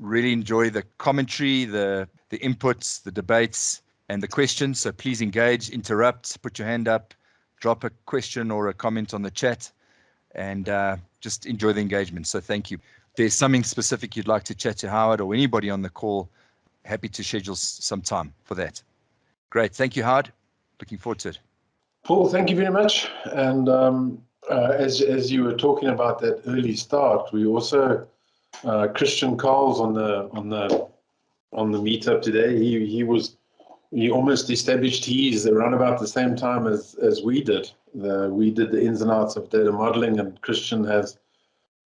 really enjoy the commentary, the inputs, the debates, and the questions. So please engage, interrupt, put your hand up, drop a question or a comment on the chat, and just enjoy the engagement. So thank you. If there's something specific you'd like to chat to Howard or anybody on the call, happy to schedule some time for that. Great. Thank you, Howard. Looking forward to it. Paul, thank you very much. And as you were talking about that early start, we also Christian Carl's on the meetup today. He almost established his around about the same time as we did. We did the ins and outs of data modeling, and Christian has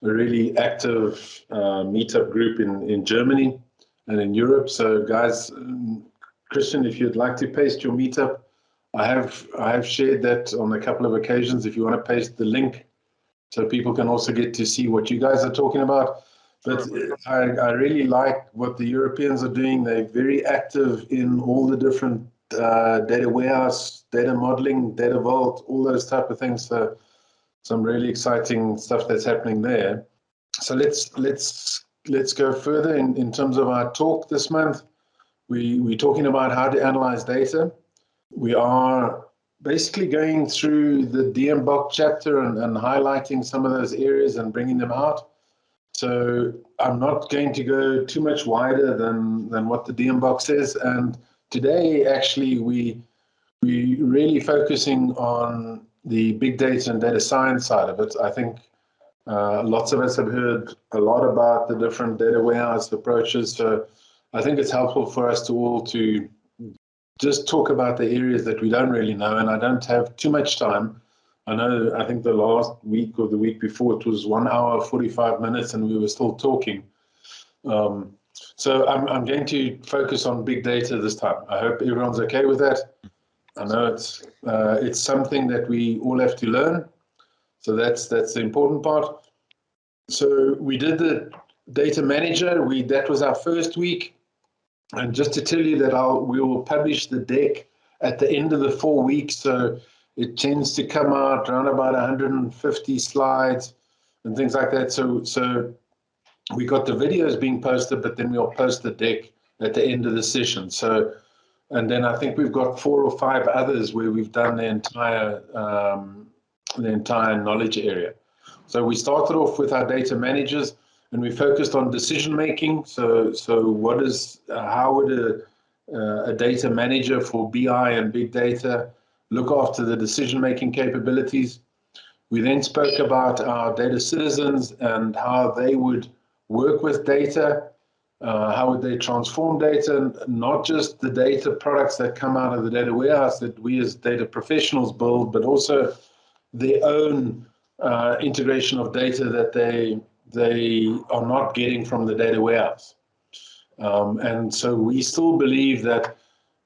a really active meetup group in Germany and in Europe. So guys, Christian, if you'd like to paste your meetup, I have shared that on a couple of occasions. If you want to paste the link so people can also get to see what you guys are talking about. But I really like what the Europeans are doing. They're very active in all the different data warehouse, data modeling, data vault, all those type of things. So some really exciting stuff that's happening there. So let's go further in terms of our talk this month. We're talking about how to analyze data. We are basically going through the DMBOK chapter and highlighting some of those areas and bringing them out. So I'm not going to go too much wider than what the DMBOK says. And today, actually, we really focusing on the big data and data science side of it. I think lots of us have heard a lot about the different data warehouse approaches. So I think it's helpful for us to all to just talk about the areas that we don't really know. And I don't have too much time. I think the last week or the week before, it was 1 hour, 45 minutes, and we were still talking. So I'm going to focus on big data this time. I hope everyone's okay with that. I know it's something that we all have to learn. So that's the important part. So we did the data manager. That was our first week. And just to tell you that we will publish the deck at the end of the 4 weeks. So it tends to come out around about 150 slides and things like that. So we got the videos being posted, but then we'll post the deck at the end of the session. So, and then I think we've got 4 or 5 others where we've done the entire knowledge area. So we started off with our data managers, and we focused on decision making. So how would a data manager for BI and big data look after the decision making capabilities? We then spoke about our data citizens and how they would work with data, how would they transform data, not just the data products that come out of the data warehouse that we as data professionals build, but also their own integration of data that they are not getting from the data warehouse. And so we still believe that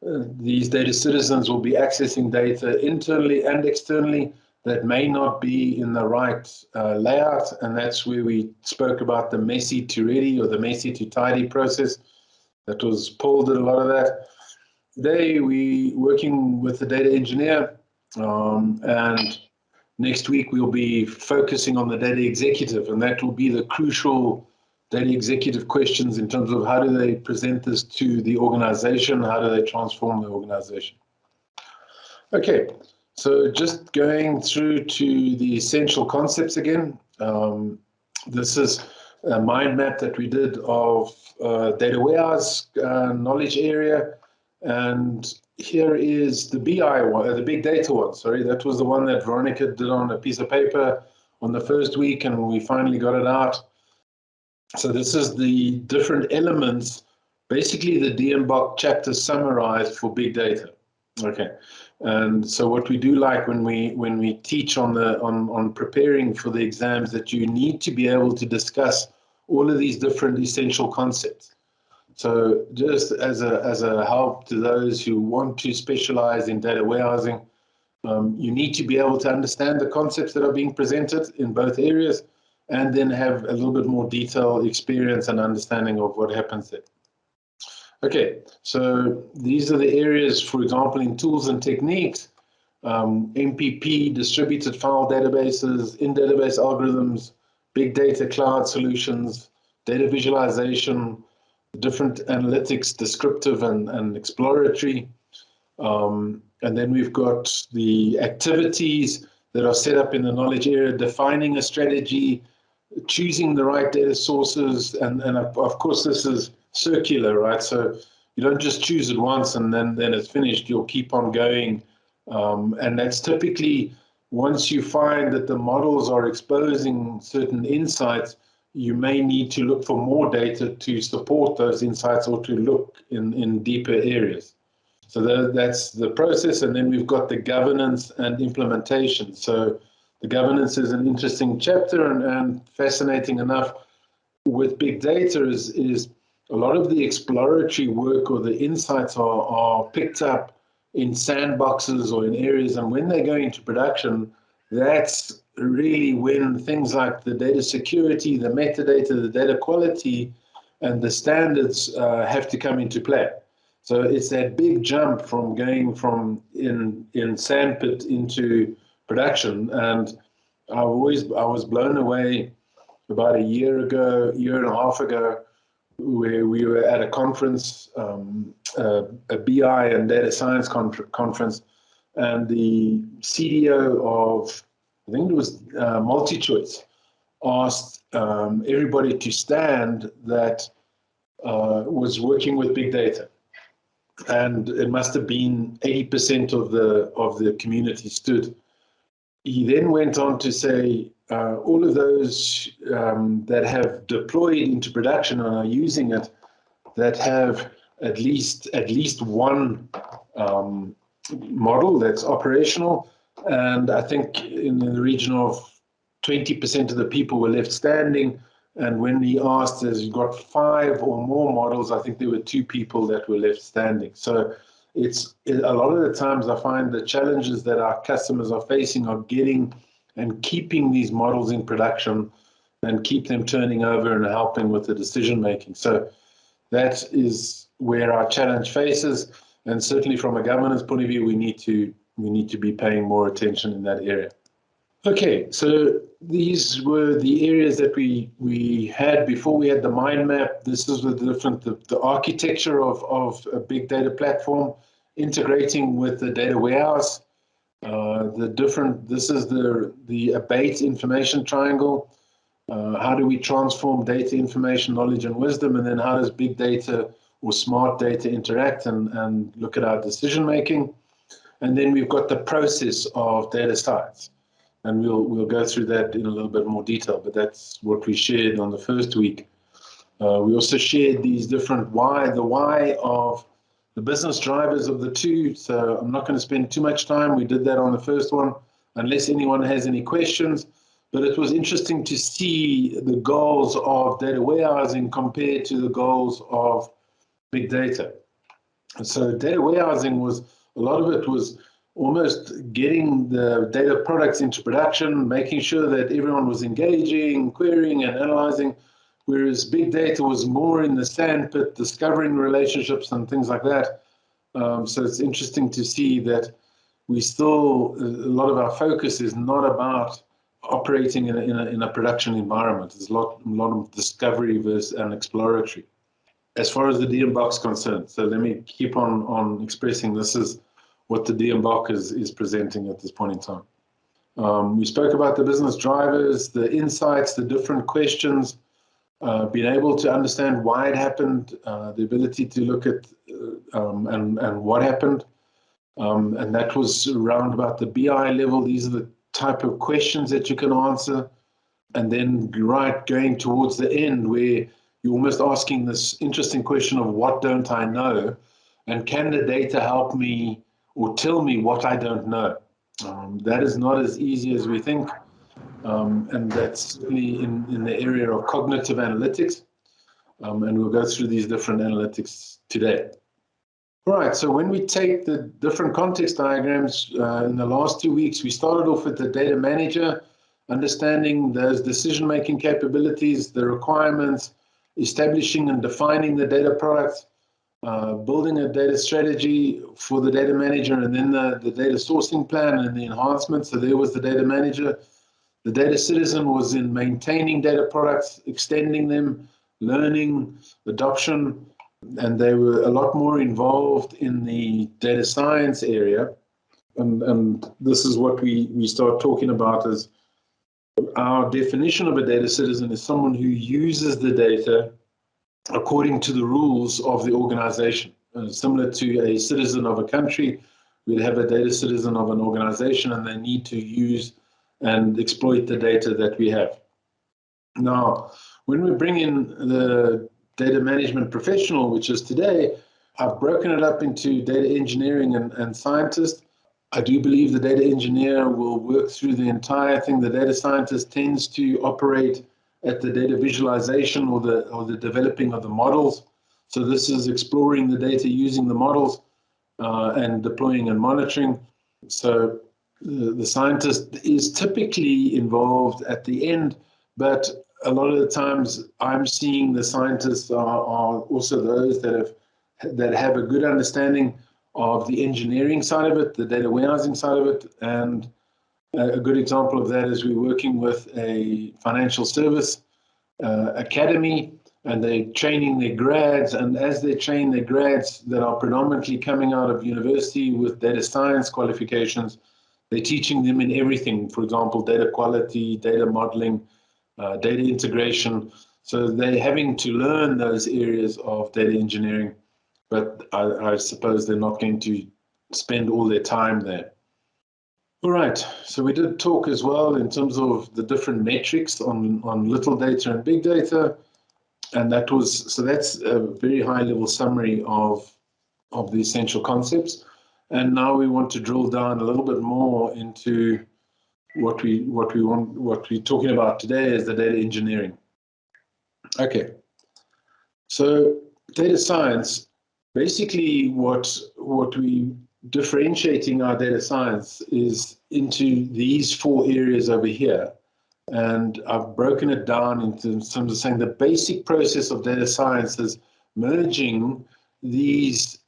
these data citizens will be accessing data internally and externally that may not be in the right layout, and that's where we spoke about the messy to ready or the messy to tidy process. That was Paul did a lot of that. Today we working with the data engineer, and next week we'll be focusing on the data executive, and that will be the crucial data executive questions in terms of how do they present this to the organization, how do they transform the organization. Okay. So just going through to the essential concepts again. This is a mind map that we did of data warehouse knowledge area. And here is the BI one, the big data one, sorry. That was the one that Veronica did on a piece of paper on the first week, and we finally got it out. So this is the different elements, basically the DMBOK chapter summarized for big data. Okay. And so what we do like when we teach on preparing for the exams, that you need to be able to discuss all of these different essential concepts. So just as a help to those who want to specialize in data warehousing, you need to be able to understand the concepts that are being presented in both areas, and then have a little bit more detailed experience and understanding of what happens there. Okay, so these are the areas, for example, in tools and techniques, MPP, distributed file databases, in-database algorithms, big data cloud solutions, data visualization, different analytics, descriptive and exploratory. And then we've got the activities that are set up in the knowledge area, defining a strategy, choosing the right data sources, and of course this is circular, right? So you don't just choose it once and then it's finished. You'll keep on going, and that's typically once you find that the models are exposing certain insights, you may need to look for more data to support those insights or to look in deeper areas. So that's the process, and then we've got the governance and implementation. So the governance is an interesting chapter and fascinating enough. With big data is a lot of the exploratory work or the insights are picked up in sandboxes or in areas, and when they go into production, that's really when things like the data security, the metadata, the data quality, and the standards have to come into play. So it's that big jump from going from in sandpit into production. And I was blown away about a year and a half ago, where we were at a conference, a BI and data science conference, and the CDO of, I think it was MultiChoice, asked everybody to stand that was working with big data. And it must have been 80% of the community stood. He then went on to say, all of those that have deployed into production and are using it, that have at least one model that's operational, and I think in the region of 20% of the people were left standing. And when he asked, has he got 5 or more models, I think there were 2 people that were left standing. So it's a lot of the times I find the challenges that our customers are facing are getting and keeping these models in production and keep them turning over and helping with the decision making. So that is where our challenge faces, and certainly from a governance point of view, we need to be paying more attention in that area. Okay, so these were the areas that we had before we had the mind map. This is the architecture of a big data platform, integrating with the data warehouse. This is the abate information triangle. How do we transform data, information, knowledge, and wisdom? And then how does big data or smart data interact and look at our decision making? And then we've got the process of data science. And we'll go through that in a little bit more detail, but that's what we shared on the first week. We also shared these different the why of the business drivers of the two. So I'm not going to spend too much time. We did that on the first one, unless anyone has any questions. But it was interesting to see the goals of data warehousing compared to the goals of big data. And so data warehousing a lot of it was almost getting the data products into production, making sure that everyone was engaging, querying and analyzing, whereas big data was more in the sandpit, discovering relationships and things like that. So it's interesting to see that a lot of our focus is not about operating in a production environment. There's a lot of discovery and exploratory. As far as the DM box is concerned, so let me keep on expressing this is what the DM box is presenting at this point in time. We spoke about the business drivers, the insights, the different questions, being able to understand why it happened, the ability to look at and what happened. And that was around about the BI level. These are the type of questions that you can answer. And then going towards the end where you're almost asking this interesting question of what don't I know? And can the data help me or tell me what I don't know? That is not as easy as we think. And that's certainly in the area of cognitive analytics. And we'll go through these different analytics today. All right, so when we take the different context diagrams in the last 2 weeks, we started off with the data manager, understanding those decision-making capabilities, the requirements, establishing and defining the data products, building a data strategy for the data manager, and then the data sourcing plan and the enhancement. So there was the data manager. The data citizen was in maintaining data products, extending them, learning, adoption, and they were a lot more involved in the data science area. And this is what we start talking about as our definition of a data citizen is someone who uses the data according to the rules of the organization. Similar to a citizen of a country, we'd have a data citizen of an organization, and they need to use and exploit the data that we have. Now, when we bring in the data management professional, which is today, I've broken it up into data engineering and scientist. I do believe the data engineer will work through the entire thing. The data scientist tends to operate at the data visualization or the developing of the models. So this is exploring the data, using the models, and deploying and monitoring. So the scientist is typically involved at the end, but a lot of the times I'm seeing the scientists are also those that have a good understanding of the engineering side of it, the data warehousing side of it. And a good example of that is we're working with a financial service academy, and they're training their grads. And as they train their grads that are predominantly coming out of university with data science qualifications, they're teaching them in everything. For example, data quality, data modeling, data integration. So they're having to learn those areas of data engineering, but I suppose they're not going to spend all their time there. All right, so we did talk as well in terms of the different metrics on little data and big data, and that's a very high level summary of the essential concepts. And now we want to drill down a little bit more into what we're talking about today is the data engineering. Okay, so data science, basically what we differentiating our data science is into these 4 areas over here. And I've broken it down into terms of saying the basic process of data science is merging these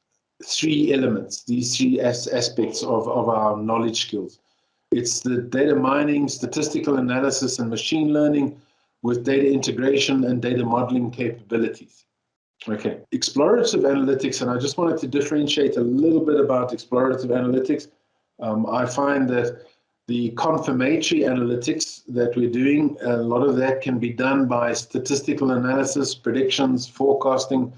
3 elements, these 3 aspects of our knowledge skills. It's the data mining, statistical analysis, and machine learning with data integration and data modeling capabilities. Okay, explorative analytics, and I just wanted to differentiate a little bit about explorative analytics. I find that the confirmatory analytics that we're doing, a lot of that can be done by statistical analysis, predictions, forecasting.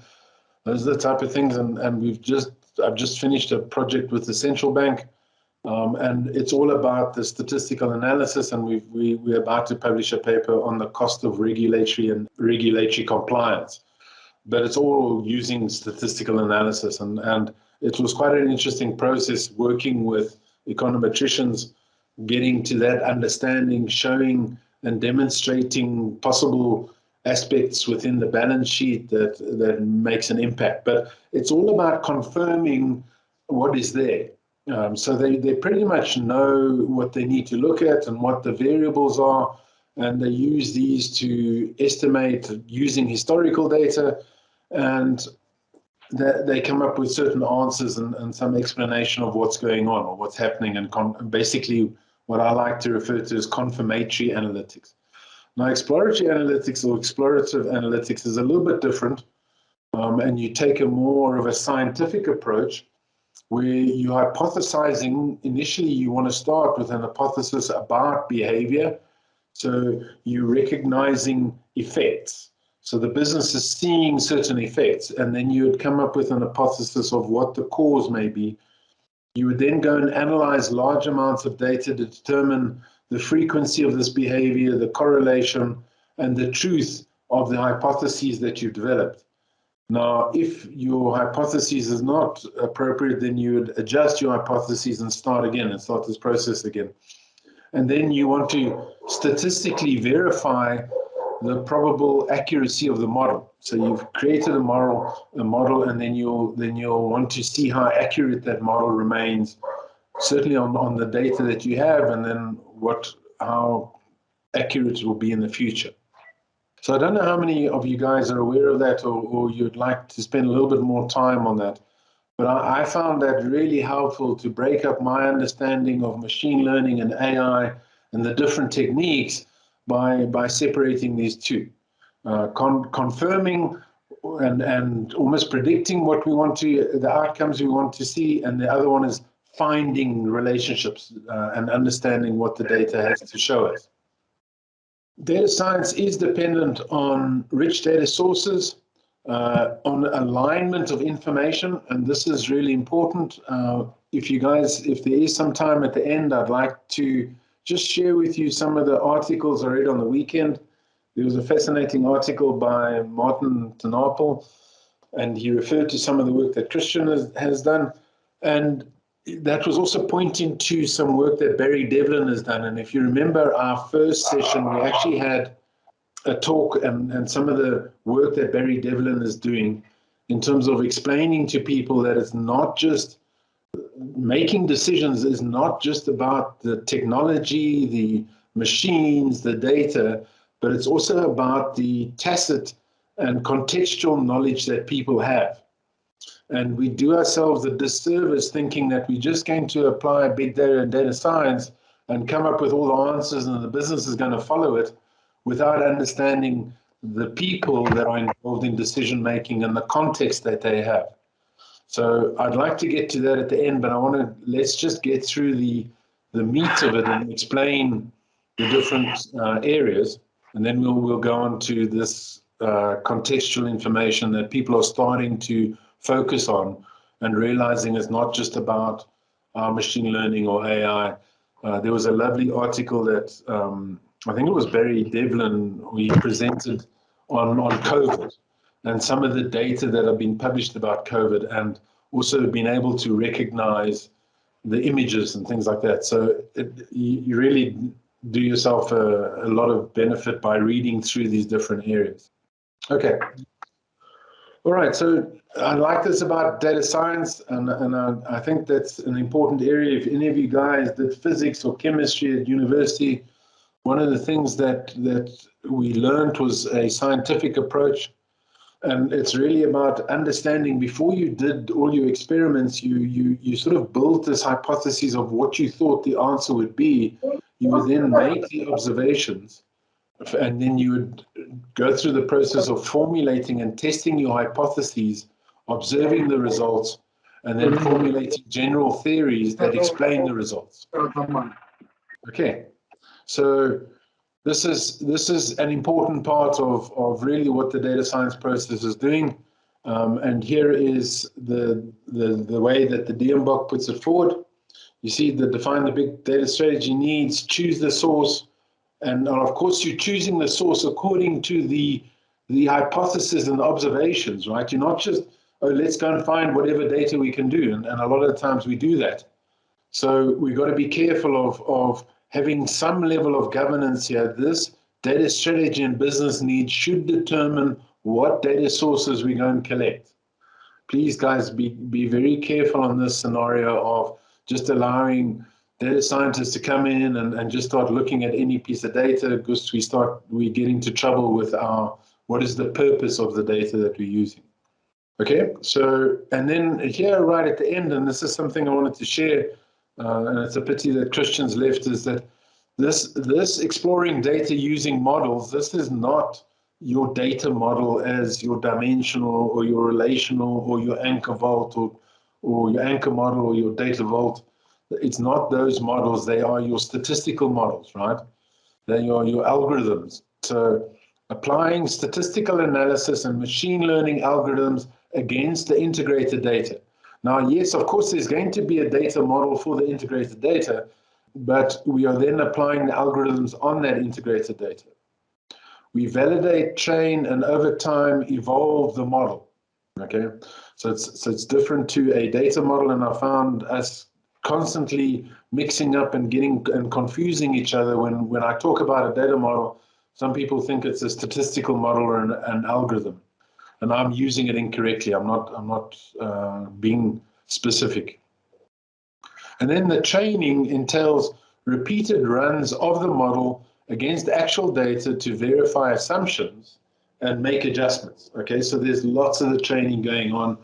Those are the type of things, and I've just finished a project with the central bank, and it's all about the statistical analysis, and we're about to publish a paper on the cost of regulatory compliance. But it's all using statistical analysis, and it was quite an interesting process working with econometricians, getting to that understanding, showing and demonstrating possible aspects within the balance sheet that makes an impact. But it's all about confirming what is there. So they pretty much know what they need to look at and what the variables are, and they use these to estimate using historical data, and they come up with certain answers and some explanation of what's going on or what's happening, and basically what I like to refer to as confirmatory analytics. Now, exploratory analytics or explorative analytics is a little bit different, and you take a more of a scientific approach where you're hypothesizing. Initially, you want to start with an hypothesis about behavior. So you're recognizing effects. So the business is seeing certain effects, and then you would come up with an hypothesis of what the cause may be. You would then go and analyze large amounts of data to determine the frequency of this behavior, the correlation, and the truth of the hypotheses that you've developed. Now, if your hypothesis is not appropriate, then you would adjust your hypotheses and start again and start this process again. And then you want to statistically verify the probable accuracy of the model. So you've created a model, and then you'll want to see how accurate that model remains, certainly on the data that you have, and then how accurate it will be in the future. So I don't know how many of you guys are aware of that, or you'd like to spend a little bit more time on that. But I found that really helpful to break up my understanding of machine learning and AI and the different techniques by separating these two. confirming and almost predicting what we want to, the outcomes we want to see, and the other one is finding relationships and understanding what the data has to show us. Data science is dependent on rich data sources, on alignment of information, and this is really important. If there is some time at the end, I'd like to just share with you some of the articles I read on the weekend. There was a fascinating article by Martin Tenapel, and he referred to some of the work that Christian has done. And that was also pointing to some work that Barry Devlin has done. And if you remember our first session, we actually had a talk and some of the work that Barry Devlin is doing in terms of explaining to people that it's not just making decisions is not just about the technology, the machines, the data, but it's also about the tacit and contextual knowledge that people have. And we do ourselves a disservice thinking that we're just going to apply big data and data science and come up with all the answers and the business is going to follow it without understanding the people that are involved in decision making and the context that they have. So I'd like to get to that at the end, but let's just get through the meat of it and explain the different areas, and then we'll go on to this contextual information that people are starting to focus on and realizing it's not just about machine learning or AI. There was a lovely article that I think it was Barry Devlin we presented on COVID and some of the data that have been published about COVID, and also being able to recognize the images and things like that. So you really do yourself a lot of benefit by reading through these different areas. Okay. All right, so I like this about data science, and I think that's an important area. If any of you guys did physics or chemistry at university, one of the things that we learned was a scientific approach. And it's really about understanding before you did all your experiments, you sort of built this hypothesis of what you thought the answer would be. You would then make the observations, and then you would go through the process of formulating and testing your hypotheses, observing the results, and then formulating general theories that explain the results. Okay, so this is an important part of really what the data science process is doing. And here is the way that the DMBOK puts it forward. You see the define the big data strategy needs, choose the source, and of course you're choosing the source according to the hypothesis and the observations, right? You're not just, oh, let's go and find whatever data we can do. And a lot of the times we do that. So we've got to be careful of having some level of governance here. This data strategy and business needs should determine what data sources we're going to collect. Please, guys, be very careful on this scenario of just allowing data scientists to come in and just start looking at any piece of data, because we get into trouble with what is the purpose of the data that we're using. Okay, so, and then here right at the end, and this is something I wanted to share, and it's a pity that Christian's left, is that this exploring data using models, this is not your data model as your dimensional or your relational or your anchor vault or your anchor model or your data vault. It's not those models, they are your statistical models, right? They are your algorithms. So applying statistical analysis and machine learning algorithms against the integrated data. Now, yes, of course, there's going to be a data model for the integrated data, but we are then applying the algorithms on that integrated data. We validate, train, and over time evolve the model. Okay, so it's different to a data model, and I found us constantly mixing up and confusing each other when I talk about a data model. Some people think it's a statistical model or an algorithm, and I'm using it incorrectly. I'm not being specific. And then the training entails repeated runs of the model against actual data to verify assumptions and make adjustments. Okay, so there's lots of the training going on.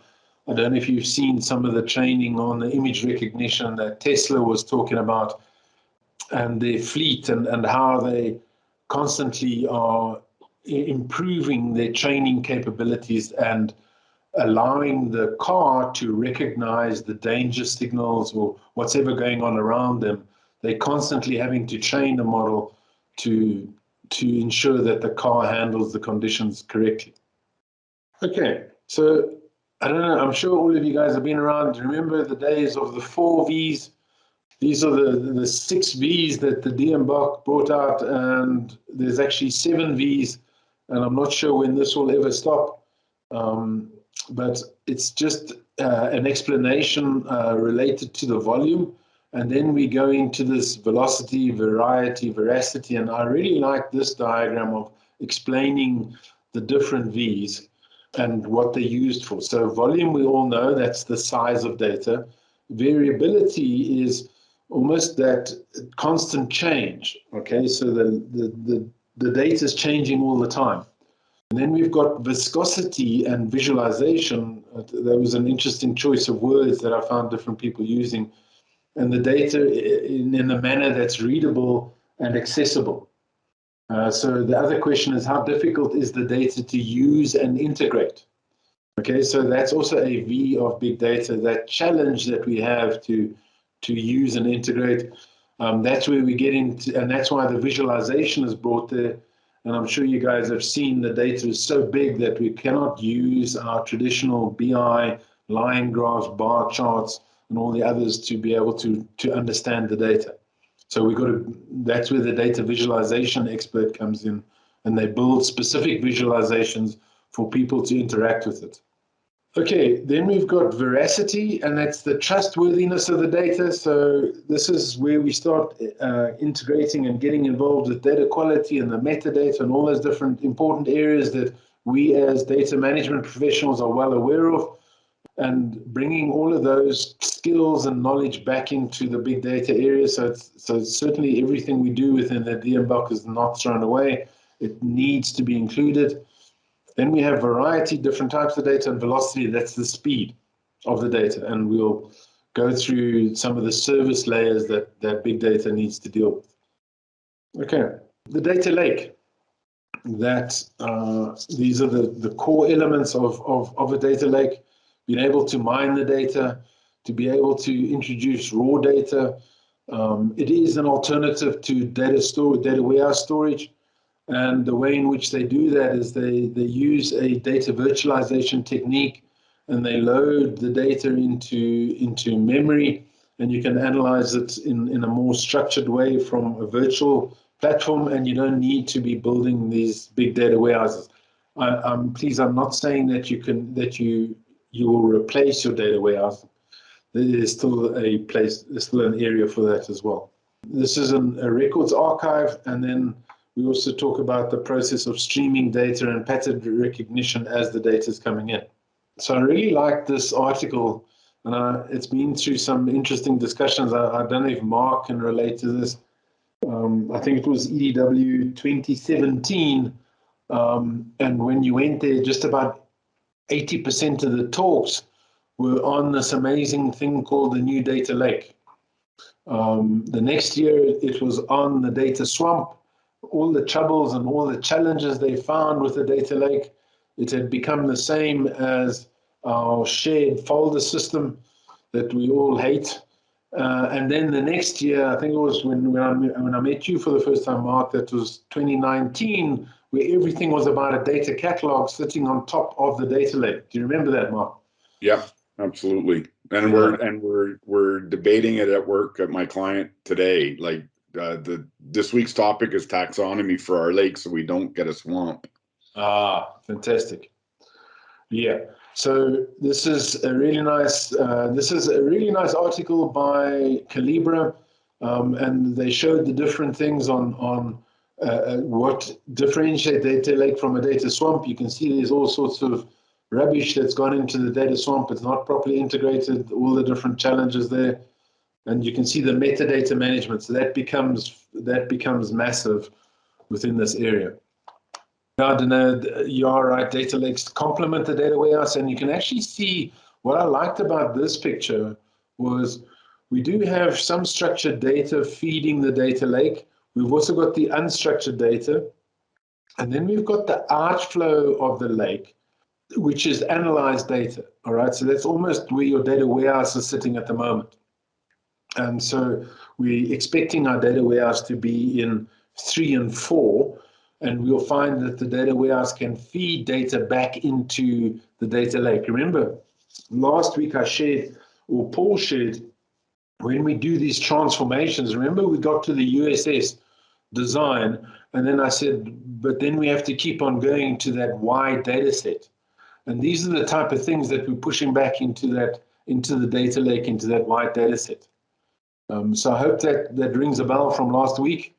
I don't know if you've seen some of the training on the image recognition that Tesla was talking about, and their fleet and how they constantly are improving their training capabilities and allowing the car to recognize the danger signals or what's ever going on around them. They're constantly having to train the model to ensure that the car handles the conditions correctly. Okay, so I don't know, I'm sure all of you guys have been around. Remember the days of the 4 Vs? These are the 6 Vs that the DMBOK brought out, and there's actually 7 Vs, and I'm not sure when this will ever stop. But it's just an explanation related to the volume. And then we go into this velocity, variety, veracity. And I really like this diagram of explaining the different Vs and what they're used for. So volume, we all know that's the size of data. Variability is almost that constant change. Okay, so the data is changing all the time. And then we've got viscosity and visualization. That was an interesting choice of words that I found different people using. And the data in a manner that's readable and accessible. So the other question is, how difficult is the data to use and integrate? Okay, so that's also a V of big data, that challenge that we have to use and integrate. That's where we get into, and that's why the visualization is brought there. And I'm sure you guys have seen the data is so big that we cannot use our traditional BI, line graphs, bar charts, and all the others to be able to understand the data. So we got to, that's where the data visualization expert comes in, and they build specific visualizations for people to interact with it. Okay, then we've got veracity, and that's the trustworthiness of the data. So this is where we start integrating and getting involved with data quality and the metadata and all those different important areas that we as data management professionals are well aware of, and bringing all of those skills and knowledge back into the big data area. So certainly everything we do within the DMBOK is not thrown away. It needs to be included. Then we have variety, different types of data, and velocity, that's the speed of the data. And we'll go through some of the service layers that big data needs to deal with. Okay, the data lake. These are the core elements of a data lake. Being able to mine the data, to be able to introduce raw data. It is an alternative to data warehouse storage. And the way in which they do that is they use a data virtualization technique, and they load the data into memory, and you can analyze it in a more structured way from a virtual platform, and you don't need to be building these big data warehouses. Please, I'm not saying that you will replace your data warehouse. There's still there's still an area for that as well. This is a records archive, and then we also talk about the process of streaming data and pattern recognition as the data is coming in. So I really like this article, and it's been through some interesting discussions. I don't know if Mark can relate to this. I think it was EDW 2017, and when you went there, just about 80% of the talks were on this amazing thing called the new data lake. The next year, it was on the data swamp, all the troubles and all the challenges they found with the data lake. It had become the same as our shared folder system that we all hate. And then the next year, I think it was when I met you for the first time, Mark, that was 2019, where everything was about a data catalog sitting on top of the data lake. Do you remember that, Mark? Yeah, absolutely. And we're debating it at work at my client today. Like this week's topic is taxonomy for our lake, so we don't get a swamp. Ah, fantastic. Yeah. So this is a really nice article by Calibra, and they showed the different things on what differentiate data lake from a data swamp. You can see there's all sorts of rubbish that's gone into the data swamp. It's not properly integrated, all the different challenges there. And you can see the metadata management. So that becomes massive within this area. Now, you are right, data lakes complement the data warehouse, and you can actually see what I liked about this picture was we do have some structured data feeding the data lake. We've also got the unstructured data, And then we've got the outflow of the lake, which is analyzed data. All right, so that's almost where your data warehouse is sitting at the moment. And so we're expecting our data warehouse to be in 3 and 4, and we'll find that the data warehouse can feed data back into the data lake. Remember, last week I shared, or Paul shared, when we do these transformations, remember we got to the USS design, and then I said, but then we have to keep on going to that wide data set. And these are the type of things that we're pushing back into the data lake, into that wide data set. So I hope that rings a bell from last week.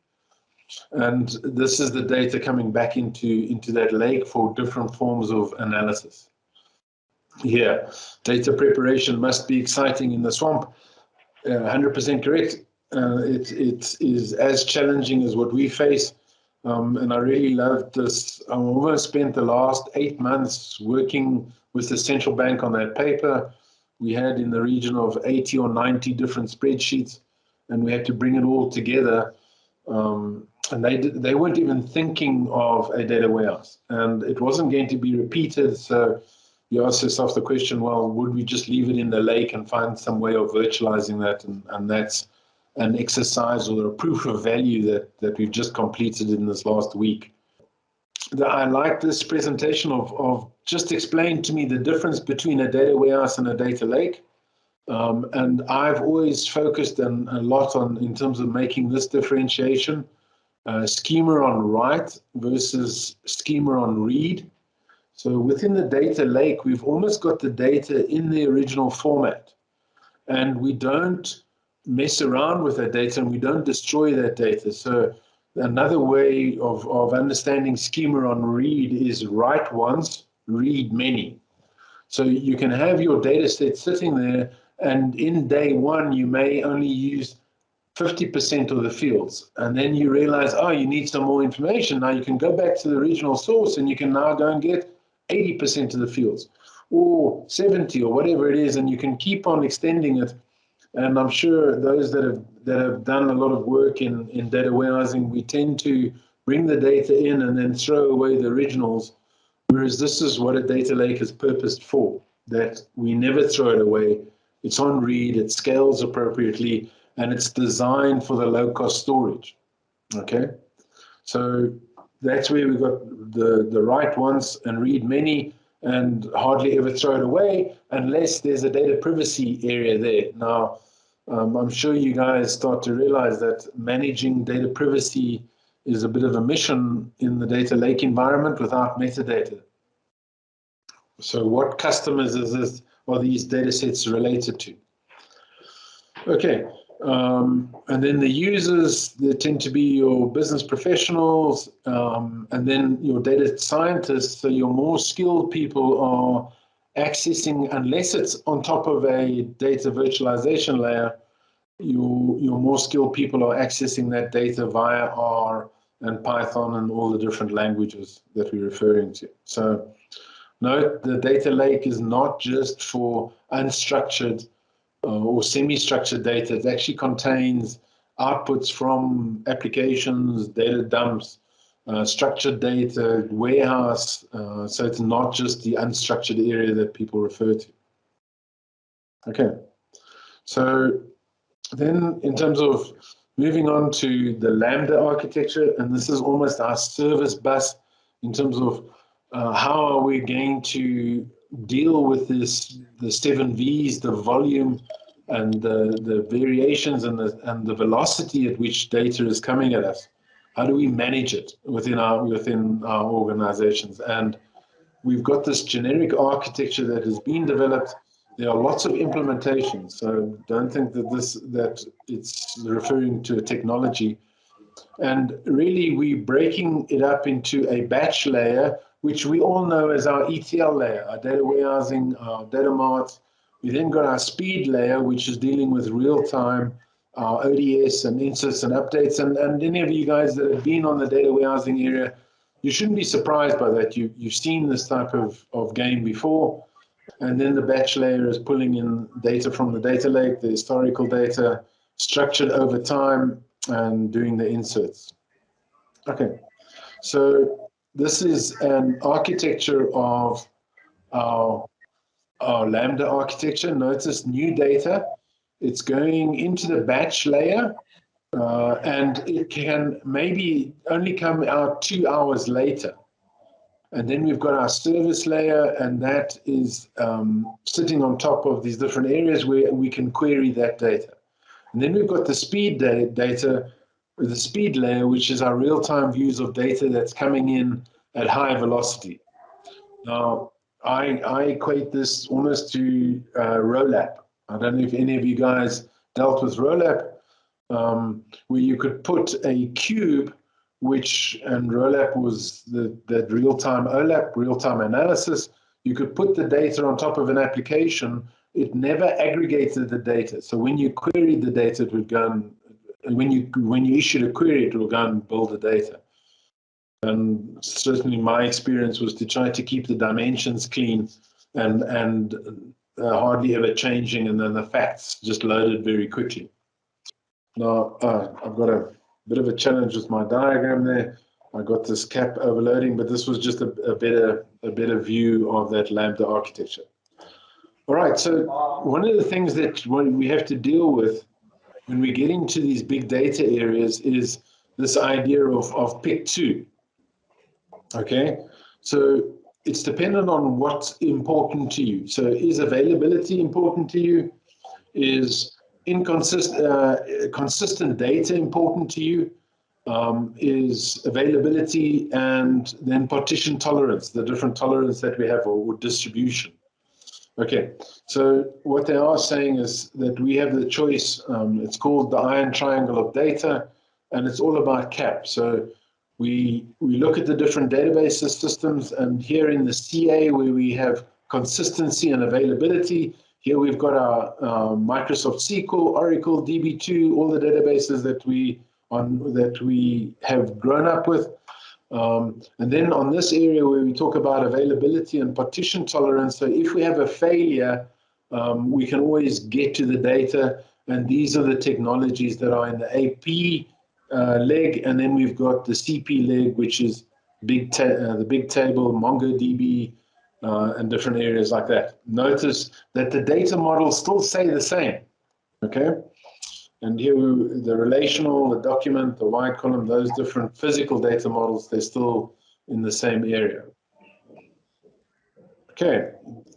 And this is the data coming back into that lake for different forms of analysis. Yeah, data preparation must be exciting in the swamp. 100% correct. It is as challenging as what we face. And I really loved this. I almost spent the last 8 months working with the central bank on that paper. We had in the region of 80 or 90 different spreadsheets, and we had to bring it all together. And they weren't even thinking of a data warehouse, and it wasn't going to be repeated. So you ask yourself the question, well, would we just leave it in the lake and find some way of virtualizing that? And that's an exercise or a proof of value that we've just completed in this last week. I like this presentation of just explain to me the difference between a data warehouse and a data lake. And I've always focused a lot on, in terms of making this differentiation, schema on write versus schema on read. So within the data lake, we've almost got the data in the original format, and we don't mess around with that data and we don't destroy that data. So another way of understanding schema on read is write once, read many. So you can have your data set sitting there, and in day one, you may only use 50% of the fields. And then you realize, oh, you need some more information. Now you can go back to the original source and you can now go and get 80% of the fields, or 70, or whatever it is, and you can keep on extending it. And I'm sure those that have done a lot of work in data warehousing, we tend to bring the data in and then throw away the originals, whereas this is what a data lake is purposed for, that we never throw it away. It's on read, it scales appropriately, and it's designed for the low-cost storage. Okay, so that's where we got the write once and read many, and hardly ever throw it away unless there's a data privacy area there. Now, I'm sure you guys start to realize that managing data privacy is a bit of a mission in the data lake environment without metadata. So what customers are these data sets related to? Okay, and then the users, they tend to be your business professionals, and then your data scientists. So your more skilled people are accessing, unless it's on top of a data virtualization layer, your more skilled people are accessing that data via R and Python and all the different languages that we're referring to. So note, the data lake is not just for unstructured or semi-structured data. It actually contains outputs from applications, data dumps, structured data, warehouse. So it's not just the unstructured area that people refer to. Okay, so then in terms of moving on to the Lambda architecture, and this is almost our service bus in terms of how are we going to deal with the 7 V's, the volume and the variations and the velocity at which data is coming at us. How do we manage it within our organizations? And we've got this generic architecture that has been developed. There are lots of implementations, so don't think that it's referring to a technology. And really, we're breaking it up into a batch layer, which we all know as our ETL layer, our data warehousing, our data marts. We then got our speed layer, which is dealing with real-time, our ODS and inserts and updates. And any of you guys that have been on the data warehousing area, you shouldn't be surprised by that. You've seen this type of game before. And then the batch layer is pulling in data from the data lake, the historical data, structured over time, and doing the inserts. Okay, so this is an architecture of our Lambda architecture. Notice new data. It's going into the batch layer, and it can maybe only come out 2 hours later. And then we've got our service layer, and that is sitting on top of these different areas where we can query that data. And then we've got the speed data, the speed layer, which is our real-time views of data that's coming in at high velocity. Now, I equate this almost to Rollup. I don't know if any of you guys dealt with Rollup, where you could put a cube, and Rollup was that real-time OLAP, real-time analysis. You could put the data on top of an application. It never aggregated the data. So when you queried the data, it would go and when you issued a query, it will go and build the data. And certainly my experience was to try to keep the dimensions clean and hardly ever changing, and then the facts just loaded very quickly. Now, I've got a bit of a challenge with my diagram there. I got this cap overloading, but this was just a better view of that Lambda architecture. All right, so one of the things that we have to deal with when we get into these big data areas is this idea of pick two. Okay, so it's dependent on what's important to you. So is availability important to you? Is consistent data important to you? Is availability and then partition tolerance, the different tolerance that we have, or distribution. Okay, so what they are saying is that we have the choice. It's called the iron triangle of data, and it's all about CAP. So we look at the different database systems, and here in the CA, where we have consistency and availability, here we've got our Microsoft SQL, Oracle, DB2, all the databases that we have grown up with. And then on this area where we talk about availability and partition tolerance, so if we have a failure, we can always get to the data, and these are the technologies that are in the AP leg, and then we've got the CP leg, which is the big table, MongoDB, and different areas like that. Notice that the data models still say the same, okay? And here, the relational, the document, the wide column, those different physical data models, they're still in the same area. Okay,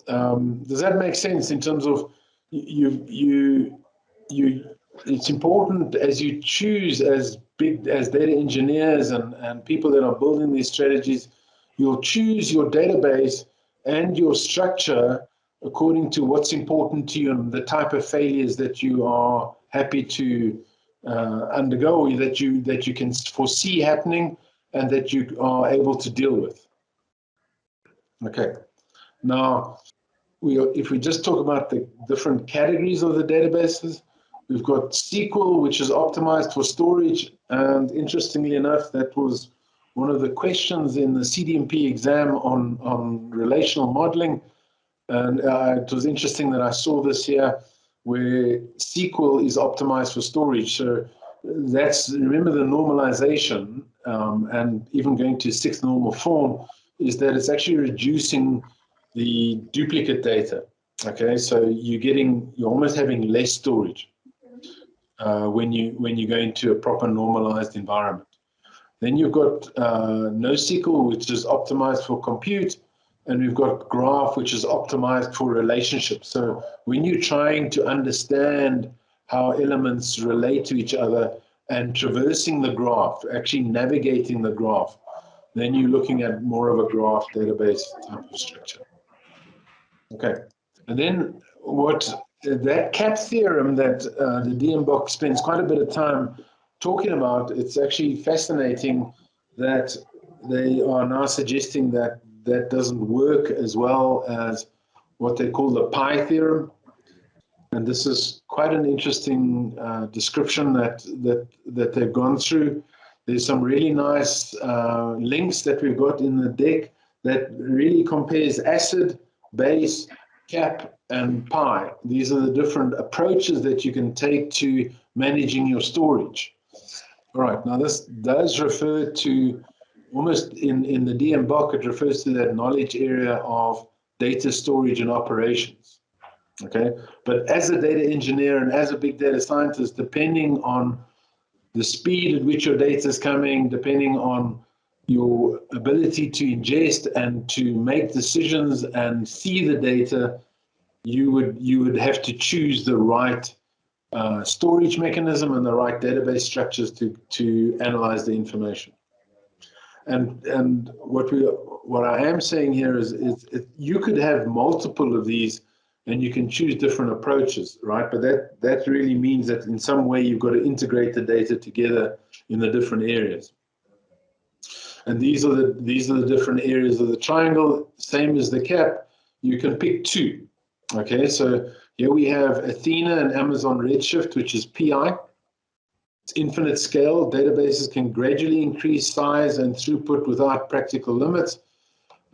does that make sense in terms of it's important as you choose as data engineers and people that are building these strategies, you'll choose your database and your structure according to what's important to you and the type of failures that you are happy to undergo, that you can foresee happening and that you are able to deal with. Okay, now if we just talk about the different categories of the databases, we've got SQL, which is optimized for storage, and interestingly enough, that was one of the questions in the CDMP exam on relational modeling. And it was interesting that I saw this here, where SQL is optimized for storage. So remember the normalization, and even going to sixth normal form, is that it's actually reducing the duplicate data. Okay, so you're almost having less storage when you go into a proper normalized environment. Then you've got NoSQL, which is optimized for compute, and we've got Graph, which is optimized for relationships. So when you're trying to understand how elements relate to each other and traversing the graph, actually navigating the graph, then you're looking at more of a graph database type of structure. Okay, and then that CAP theorem that the DMBOK spends quite a bit of time talking about, it's actually fascinating that they are now suggesting that doesn't work as well as what they call the pi theorem. And this is quite an interesting description that they've gone through. There's some really nice links that we've got in the deck that really compares acid, base, CAP, and pi. These are the different approaches that you can take to managing your storage. All right, now this does refer to almost in the DMBOK, it refers to that knowledge area of data storage and operations. Okay, but as a data engineer and as a big data scientist, depending on the speed at which your data is coming, depending on your ability to ingest and to make decisions and see the data, you would have to choose the right storage mechanism and the right database structures to analyze the information. And what I am saying here is you could have multiple of these and you can choose different approaches, right? But that really means that in some way you've got to integrate the data together in the different areas. And these are the different areas of the triangle, same as the cap. You can pick two. Okay, so here we have Athena and Amazon Redshift, which is PI. It's infinite scale. Databases can gradually increase size and throughput without practical limits.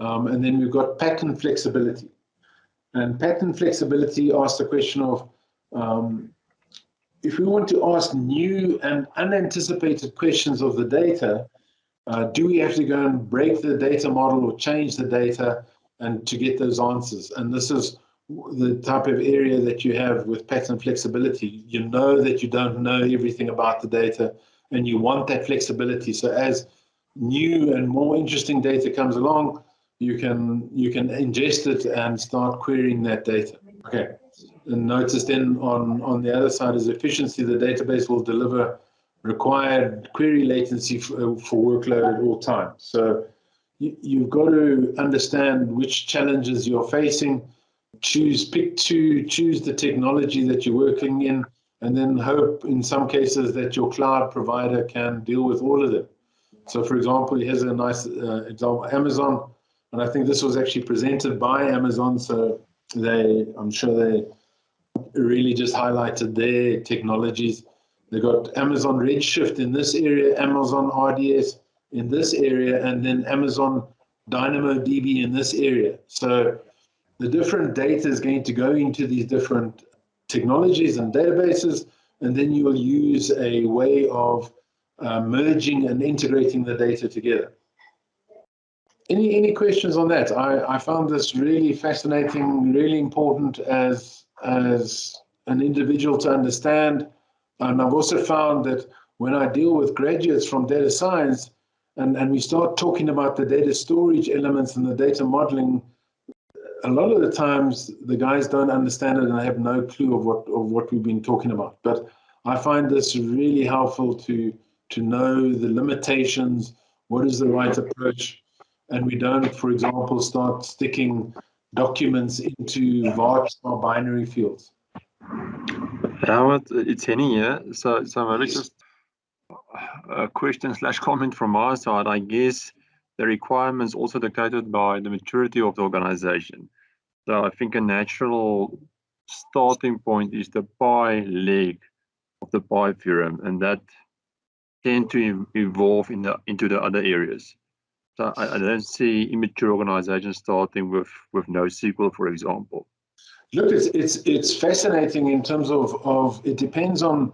And then we've got pattern flexibility. And pattern flexibility asks the question of, if we want to ask new and unanticipated questions of the data, do we have to go and break the data model or change the data and to get those answers? And this is the type of area that you have with pattern flexibility. You know that you don't know everything about the data and you want that flexibility. So as new and more interesting data comes along, you can ingest it and start querying that data. Okay. And notice then on the other side is efficiency. The database will deliver required query latency for workload at all times. So you've got to understand which challenges you're facing, pick two, choose the technology that you're working in, and then hope in some cases that your cloud provider can deal with all of them. So for example, here's a nice example, Amazon, and I think this was actually presented by Amazon, so I'm sure they really just highlighted their technologies. They got Amazon Redshift in this area, Amazon RDS in this area, and then Amazon DynamoDB in this area. So the different data is going to go into these different technologies and databases, and then you will use a way of merging and integrating the data together. Any questions on that? I found this really fascinating, really important as an individual to understand. And I've also found that when I deal with graduates from data science and we start talking about the data storage elements and the data modeling, a lot of the times the guys don't understand it and they have no clue of what we've been talking about. But I find this really helpful to know the limitations, what is the right approach, and we don't, for example, start sticking documents into varchar binary fields. Howard, it's Henny here. So maybe just a question/comment from my side. I guess the requirements also dictated by the maturity of the organization. So I think a natural starting point is the pi leg of the pi theorem, and that tend to evolve into the other areas. So I don't see immature organizations starting with NoSQL, for example. Look, it's fascinating in terms of it depends on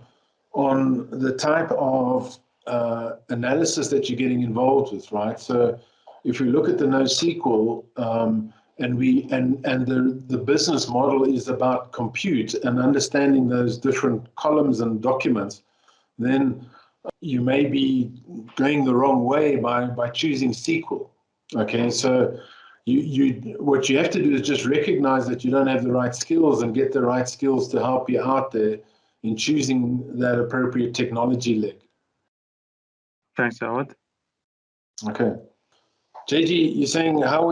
the type of analysis that you're getting involved with, right? So if we look at the NoSQL, and the business model is about compute and understanding those different columns and documents, then you may be going the wrong way by choosing SQL. Okay, so what you have to do is just recognize that you don't have the right skills and get the right skills to help you out there in choosing that appropriate technology leg. Thanks, Howard. Okay. JG, you're saying how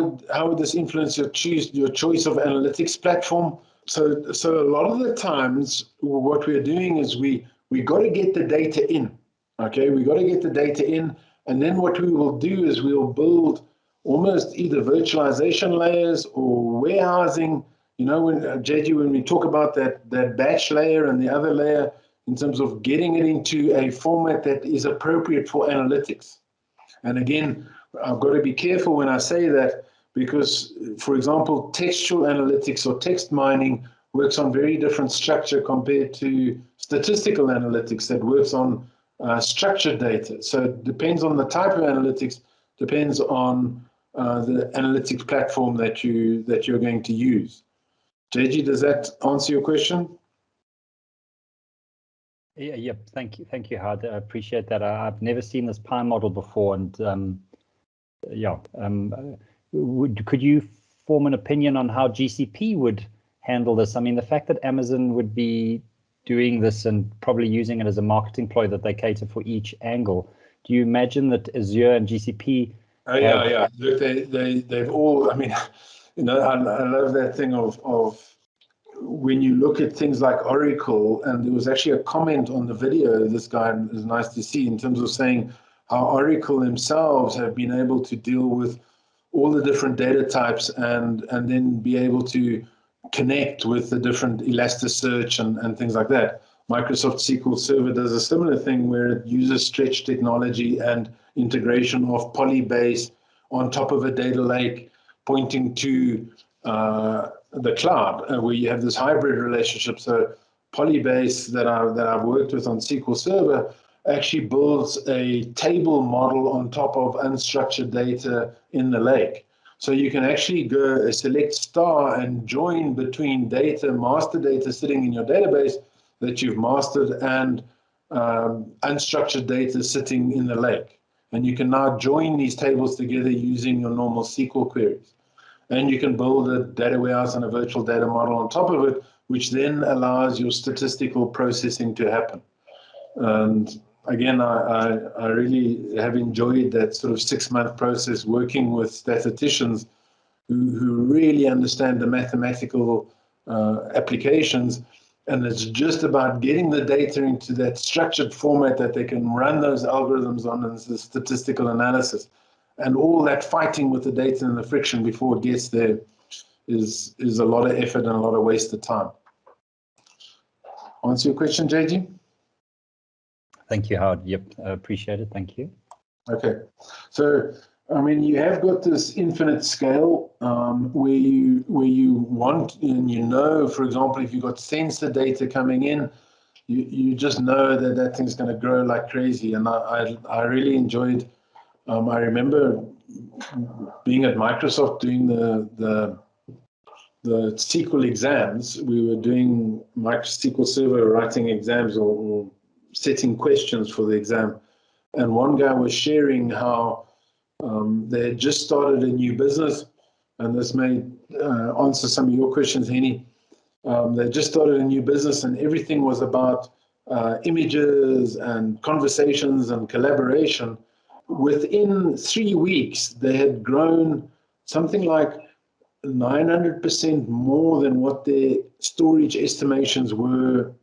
would this influence your choice of analytics platform? So a lot of the times what we're doing is we got to get the data in. Okay, we got to get the data in, and then what we will do is we'll build almost either virtualization layers or warehousing. You know, when JG, when we talk about that batch layer and the other layer in terms of getting it into a format that is appropriate for analytics. And again, I've got to be careful when I say that because, for example, textual analytics or text mining works on very different structure compared to statistical analytics that works on structured data. So it depends on the type of analytics, Depends on the analytics platform that you're going to use. JG, does that answer your question? Yeah, yep. Thank you, Howard. I appreciate that. I've never seen this pie model before, and could you form an opinion on how GCP would handle this? I mean, the fact that Amazon would be doing this and probably using it as a marketing ploy that they cater for each angle. Do you imagine that Azure and GCP? Yeah. Look, they've all. I mean, I love that thing of when you look at things like Oracle, and there was actually a comment on the video. This guy is nice to see in terms of saying how Oracle themselves have been able to deal with all the different data types and then be able to connect with the different Elasticsearch and things like that. Microsoft SQL Server does a similar thing where it uses stretch technology and integration of Polybase on top of a data lake pointing to the cloud, where you have this hybrid relationship. So Polybase that I've worked with on SQL Server actually builds a table model on top of unstructured data in the lake. So you can actually go select star and join between data, master data sitting in your database that you've mastered, and unstructured data sitting in the lake. And you can now join these tables together using your normal SQL queries. And you can build a data warehouse and a virtual data model on top of it, which then allows your statistical processing to happen. And again, I really have enjoyed that sort of 6-month process working with statisticians who really understand the mathematical applications. And it's just about getting the data into that structured format that they can run those algorithms on in the statistical analysis. And all that fighting with the data and the friction before it gets there is a lot of effort and a lot of wasted time. Answer your question, JG? Thank you, Howard. Yep, I appreciate it. Thank you. Okay, so I mean, you have got this infinite scale where you want, and for example, if you've got sensor data coming in, you just know that thing's going to grow like crazy. And I really enjoyed. I remember being at Microsoft doing the SQL exams. We were doing SQL Server writing exams or setting questions for the exam. And one guy was sharing how they had just started a new business, and this may answer some of your questions, Henny. They just started a new business, and everything was about images and conversations and collaboration. Within 3 weeks, they had grown something like 900% more than what their storage estimations were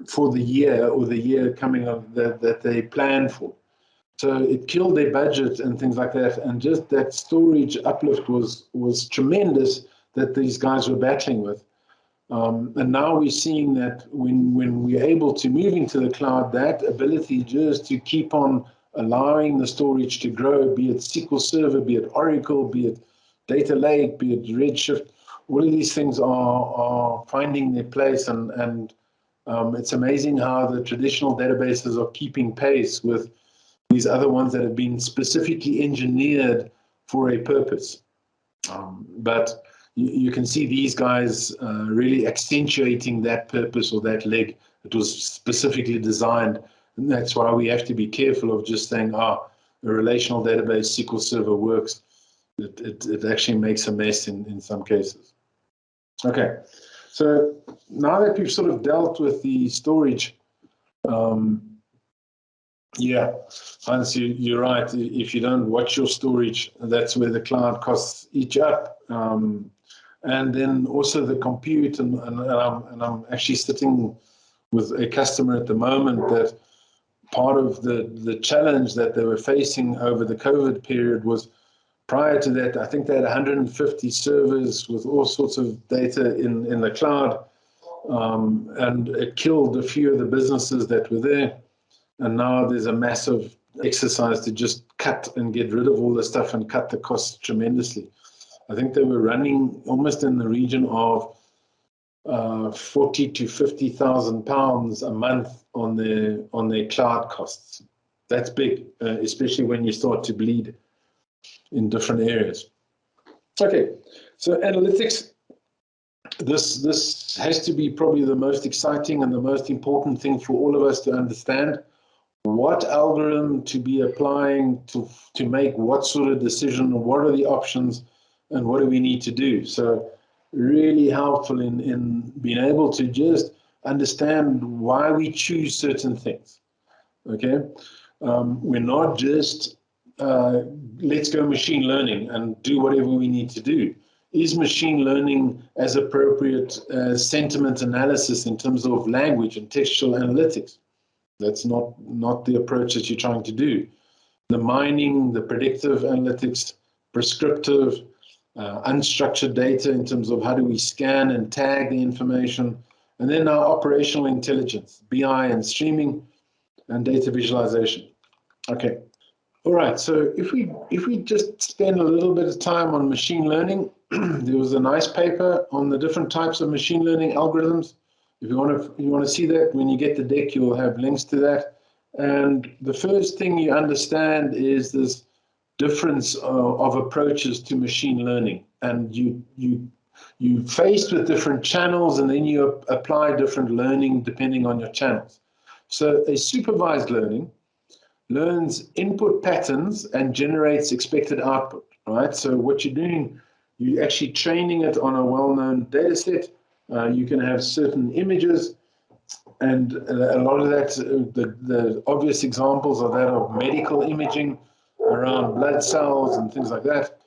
for the year or the year coming up that they planned for. So it killed their budget and things like that. And just that storage uplift was tremendous that these guys were battling with. And now we're seeing that when we're able to move into the cloud, that ability just to keep on allowing the storage to grow, be it SQL Server, be it Oracle, be it Data Lake, be it Redshift, all of these things are finding their place. And it's amazing how the traditional databases are keeping pace with these other ones that have been specifically engineered for a purpose. But you can see these guys really accentuating that purpose or that leg that was specifically designed. And that's why we have to be careful of just saying, a relational database SQL Server works. It actually makes a mess in some cases. Okay, so now that we've sort of dealt with the storage, yeah, Hans, you're right. If you don't watch your storage, that's where the cloud costs each up. And then also the compute, and I'm actually sitting with a customer at the moment that part of the challenge that they were facing over the COVID period was, prior to that, I think they had 150 servers with all sorts of data in the cloud, and it killed a few of the businesses that were there. And now there's a massive exercise to just cut and get rid of all the stuff and cut the costs tremendously. I think they were running almost in the region of 40 to 50,000 pounds a month on their cloud costs. That's big, especially when you start to bleed. in different areas. Okay, so analytics. This has to be probably the most exciting and the most important thing for all of us to understand. What algorithm to be applying to make what sort of decision, what are the options, and what do we need to do? So really helpful in being able to just understand why we choose certain things. Okay, we're not just let's go machine learning and do whatever we need to do. Is machine learning as appropriate as sentiment analysis in terms of language and textual analytics? That's not the approach that you're trying to do. The mining, the predictive analytics, prescriptive, unstructured data in terms of how do we scan and tag the information, and then our operational intelligence, BI and streaming, and data visualization. Okay. All right, so if we just spend a little bit of time on machine learning, there was a nice paper on the different types of machine learning algorithms. If you want to see that, when you get the deck, you will have links to that. And the first thing you understand is this difference of approaches to machine learning, and you faced with different channels, and then you apply different learning depending on your channels. So a supervised learning learns input patterns and generates expected output, right? So what you're doing, you're actually training it on a well-known data set. You can have certain images, and a lot of that, the obvious examples are that of medical imaging around blood cells and things like that.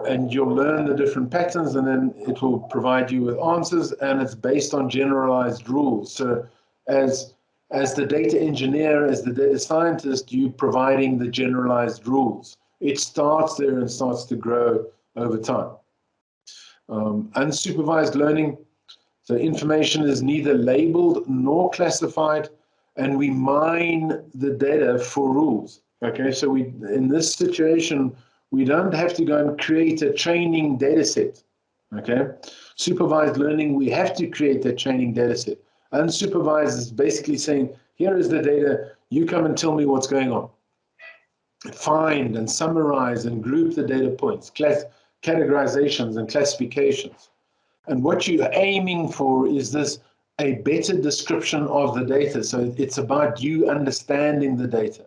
And you'll learn the different patterns, and then it will provide you with answers, and it's based on generalized rules. So as the data engineer, as the data scientist, you're providing the generalized rules. It starts there and starts to grow over time. Unsupervised learning, so information is neither labeled nor classified, and we mine the data for rules. Okay, so in this situation, we don't have to go and create a training data set. Okay, supervised learning, we have to create a training data set. Unsupervised is basically saying, here is the data, you come and tell me what's going on. Find and summarize and group the data points, categorizations and classifications. And what you're aiming for is this, a better description of the data. So it's about you understanding the data.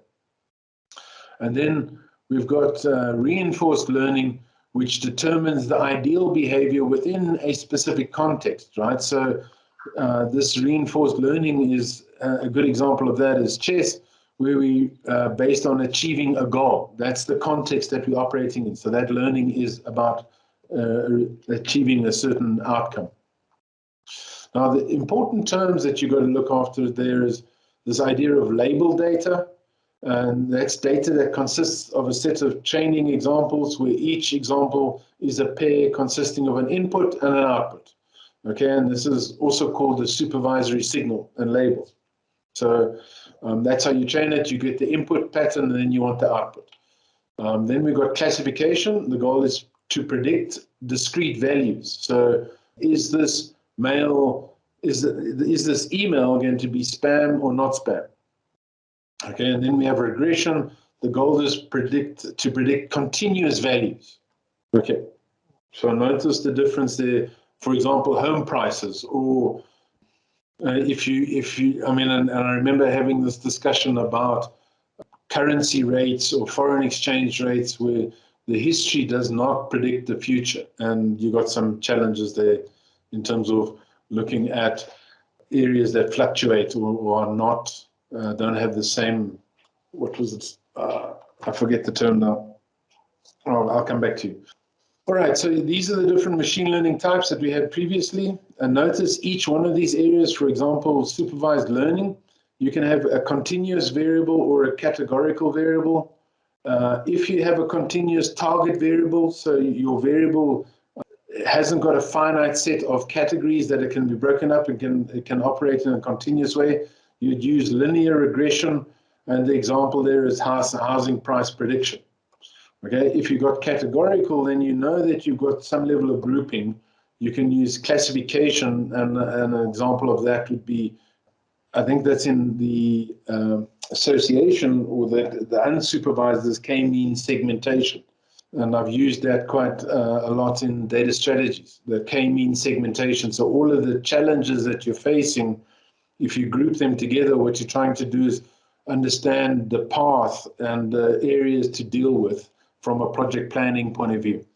And then we've got reinforced learning, which determines the ideal behavior within a specific context, right? So this reinforced learning is a good example of that is chess, where we based on achieving a goal. That's the context that we're operating in. So that learning is about achieving a certain outcome. Now, the important terms that you've got to look after there is this idea of label data, and that's data that consists of a set of training examples where each example is a pair consisting of an input and an output. Okay, and this is also called the supervisory signal and label. So that's how you train it. You get the input pattern, and then you want the output. Then we've got classification. The goal is to predict discrete values. So is this this email going to be spam or not spam? Okay, and then we have regression. The goal is to predict continuous values. Okay, so notice the difference there. For example, home prices, or if you, I mean, and I remember having this discussion about currency rates or foreign exchange rates where the history does not predict the future, and you got some challenges there in terms of looking at areas that fluctuate or are not, don't have the same, what was it? I forget the term now. Oh, I'll come back to you. All right, so these are the different machine learning types that we had previously. And notice each one of these areas, for example, supervised learning, you can have a continuous variable or a categorical variable. If you have a continuous target variable, so your variable hasn't got a finite set of categories that it can be broken up and it can operate in a continuous way, you'd use linear regression, and the example there is housing price prediction. Okay, if you've got categorical, then you know that you've got some level of grouping. You can use classification, and an example of that would be, I think that's in the association, or the unsupervised, is k-means segmentation. And I've used that quite a lot in data strategies, the k-mean segmentation. So all of the challenges that you're facing, if you group them together, what you're trying to do is understand the path and the areas to deal with from a project planning point of view.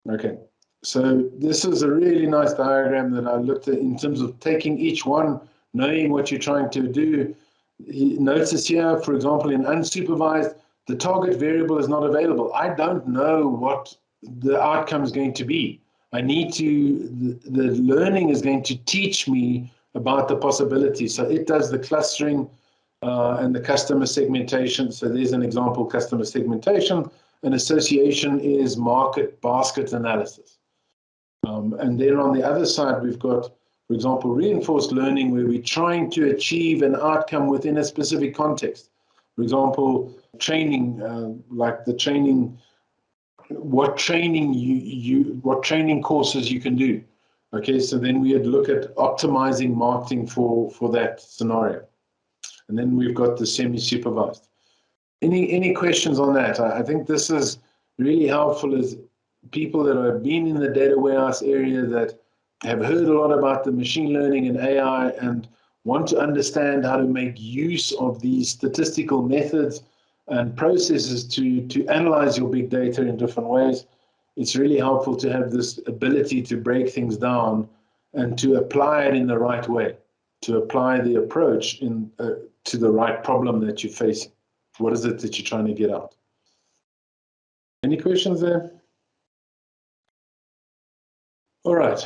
Okay, so this is a really nice diagram that I looked at in terms of taking each one, knowing what you're trying to do. Notice here, for example, in unsupervised, the target variable is not available. I don't know what the outcome is going to be. I need to, the learning is going to teach me about the possibilities. So it does the clustering and the customer segmentation. So there's an example, customer segmentation. An association is market basket analysis. And then on the other side, we've got, for example, reinforced learning, where we're trying to achieve an outcome within a specific context. For example, training, like the training, what training courses you can do. Okay, so then we'd look at optimizing marketing for that scenario. And then we've got the semi-supervised. Any questions on that? I think this is really helpful as people that have been in the data warehouse area that have heard a lot about the machine learning and AI and want to understand how to make use of these statistical methods and processes to analyze your big data in different ways. It's really helpful to have this ability to break things down and to apply it in the right way, to apply the approach to the right problem that you're facing. What is it that you're trying to get out? Any questions there? All right,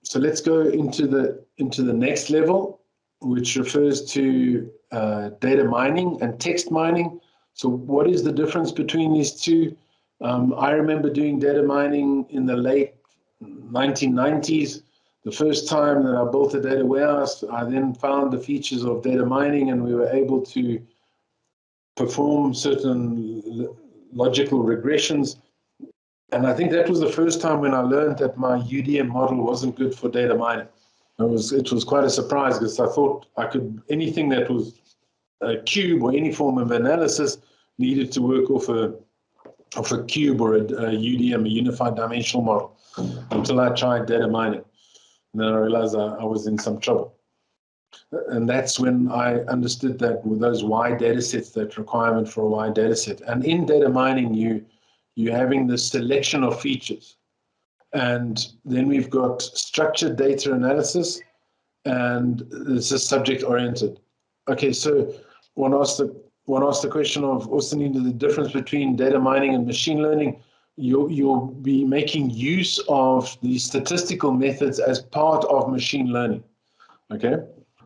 so let's go into the next level, which refers to data mining and text mining. So what is the difference between these two? I remember doing data mining in the late 1990s. The first time that I built a data warehouse, I then found the features of data mining, and we were able to perform certain logical regressions. And I think that was the first time when I learned that my UDM model wasn't good for data mining. It was quite a surprise, because I thought anything that was a cube or any form of analysis needed to work off a cube or a UDM, a unified dimensional model, until I tried data mining. And then I realized I was in some trouble. And that's when I understood that with those wide data sets, that requirement for a wide data set. And in data mining, you're having the selection of features. And then we've got structured data analysis, and this is subject oriented. Okay, so one asked the question of also the difference between data mining and machine learning. You'll be making use of the statistical methods as part of machine learning. Okay,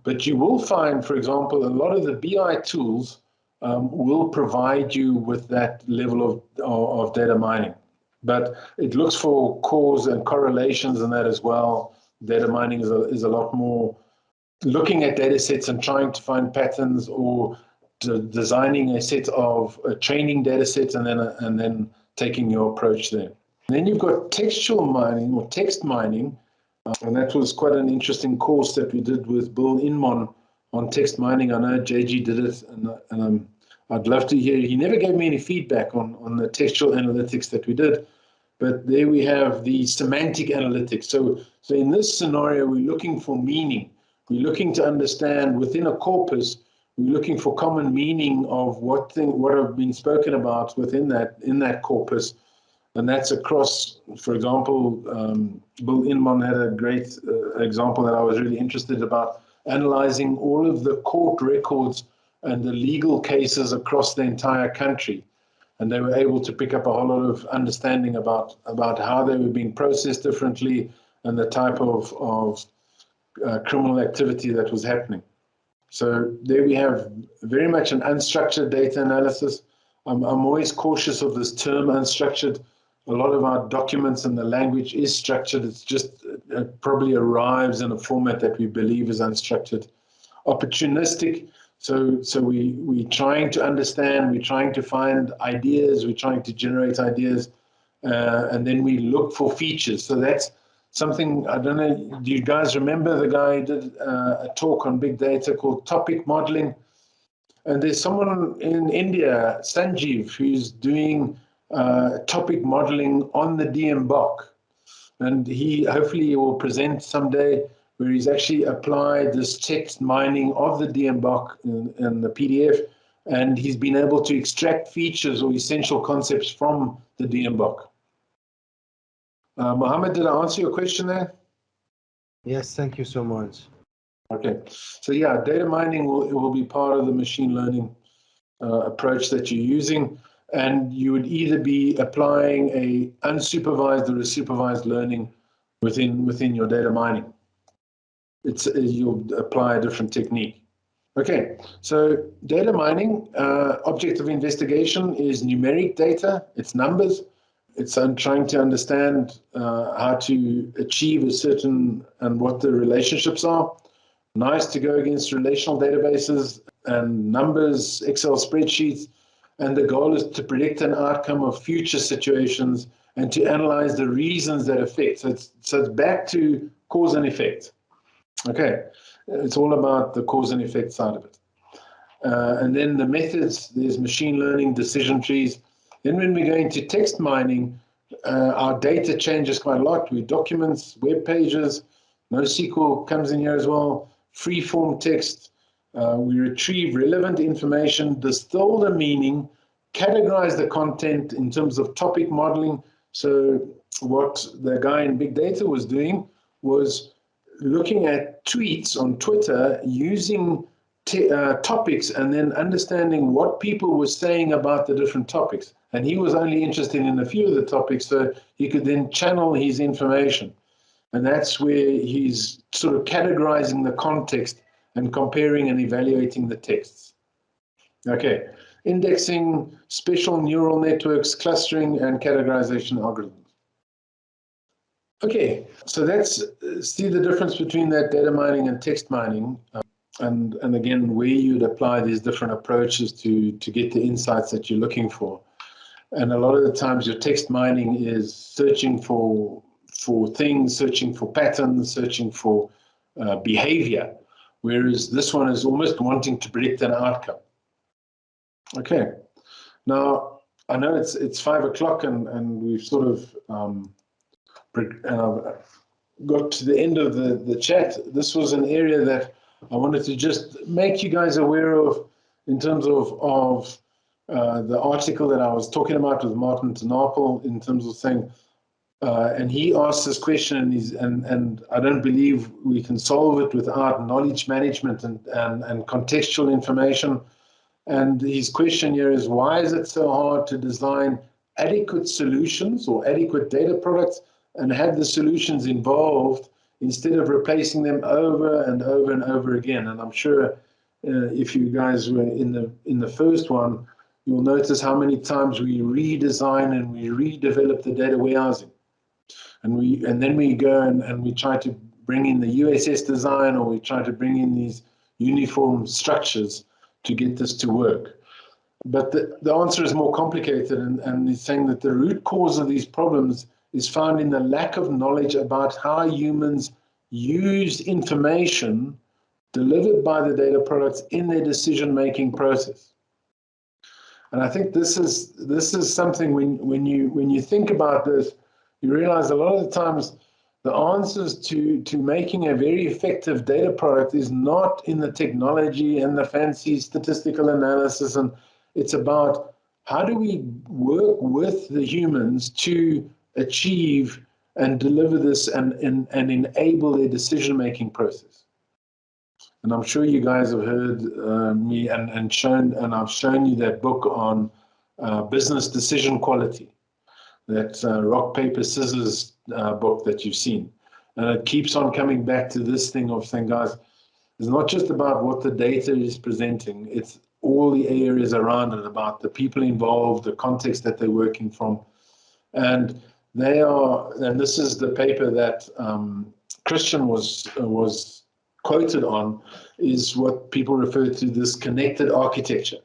but you will find, for example, a lot of the BI tools will provide you with that level of data mining. But it looks for cause and correlations in that as well. Data mining is a lot more looking at data sets and trying to find patterns, or designing a set of training data sets and then taking your approach there. And then you've got textual mining or text mining, and that was quite an interesting course that we did with Bill Inman on text mining. I know JG did it, and I'd love to hear. He never gave me any feedback on the textual analytics that we did, but there we have the semantic analytics. So in this scenario, we're looking for meaning. We're looking to understand within a corpus. We're looking for common meaning of what have been spoken about within that corpus, and that's across. For example, Bill Inman had a great example that I was really interested about, analyzing all of the court records and the legal cases across the entire country. And they were able to pick up a whole lot of understanding about how they were being processed differently and the type of criminal activity that was happening. So there we have very much an unstructured data analysis. I'm always cautious of this term unstructured. A lot of our documents and the language is structured. It's just it probably arrives in a format that we believe is unstructured. Opportunistic. So we're trying to understand, we're trying to find ideas, we're trying to generate ideas, and then we look for features. So that's something, I don't know, do you guys remember the guy who did a talk on big data called topic modeling? And there's someone in India, Sanjeev, who's doing topic modeling on the DMBOK. And he hopefully will present someday where he's actually applied this text mining of the DMBOK in the PDF, and he's been able to extract features or essential concepts from the DMBOK. Mohammed, did I answer your question there? Yes, thank you so much. Okay, so yeah, data mining will be part of the machine learning approach that you're using, and you would either be applying a unsupervised or a supervised learning within your data mining. You'll apply a different technique. Okay, so data mining, object of investigation is numeric data, it's numbers. It's trying to understand how to achieve a certain and what the relationships are. Nice to go against relational databases and numbers, Excel spreadsheets, and the goal is to predict an outcome of future situations and to analyze the reasons that affect. So it's back to cause and effect. Okay, it's all about the cause and effect side of it. And then the methods, there's machine learning, decision trees. Then when we go into text mining, our data changes quite a lot. We documents, web pages, NoSQL comes in here as well, free-form text. We retrieve relevant information, distill the meaning, categorize the content in terms of topic modeling. So what the guy in big data was doing was looking at tweets on Twitter using topics and then understanding what people were saying about the different topics. And he was only interested in a few of the topics, so he could then channel his information. And that's where he's sort of categorizing the context and comparing and evaluating the texts. Okay, indexing, special neural networks, clustering, and categorization algorithms. Okay, so that's see the difference between that data mining and text mining, and again, where you'd apply these different approaches to get the insights that you're looking for. And a lot of the times your text mining is searching for things, searching for patterns, searching for behavior, whereas this one is almost wanting to predict an outcome. Okay, now I know it's 5 o'clock and we've sort of got to the end of the chat. This was an area that I wanted to just make you guys aware of in terms of the article that I was talking about with Martin Tenapel, in terms of saying, and he asked this question, and I don't believe we can solve it without knowledge management and contextual information. And his question here is, why is it so hard to design adequate solutions or adequate data products and have the solutions involved instead of replacing them over and over and over again? And I'm sure if you guys were in the first one, you'll notice how many times we redesign and we redevelop the data warehousing. And then we go and we try to bring in the USS design, or we try to bring in these uniform structures to get this to work. But the answer is more complicated, and he's saying that the root cause of these problems is found in the lack of knowledge about how humans use information delivered by the data products in their decision-making process. And I think this is something when you think about this, you realize a lot of the times the answers to making a very effective data product is not in the technology and the fancy statistical analysis, and it's about how do we work with the humans to achieve and deliver this and enable their decision-making process. And I'm sure you guys have heard me and I've shown you that book on business decision quality, that rock, paper, scissors book that you've seen. And it keeps on coming back to this thing of saying, guys, it's not just about what the data is presenting, it's all the areas around it, about the people involved, the context that they're working from. And this is the paper that Christian was quoted on, is what people refer to this connected architecture.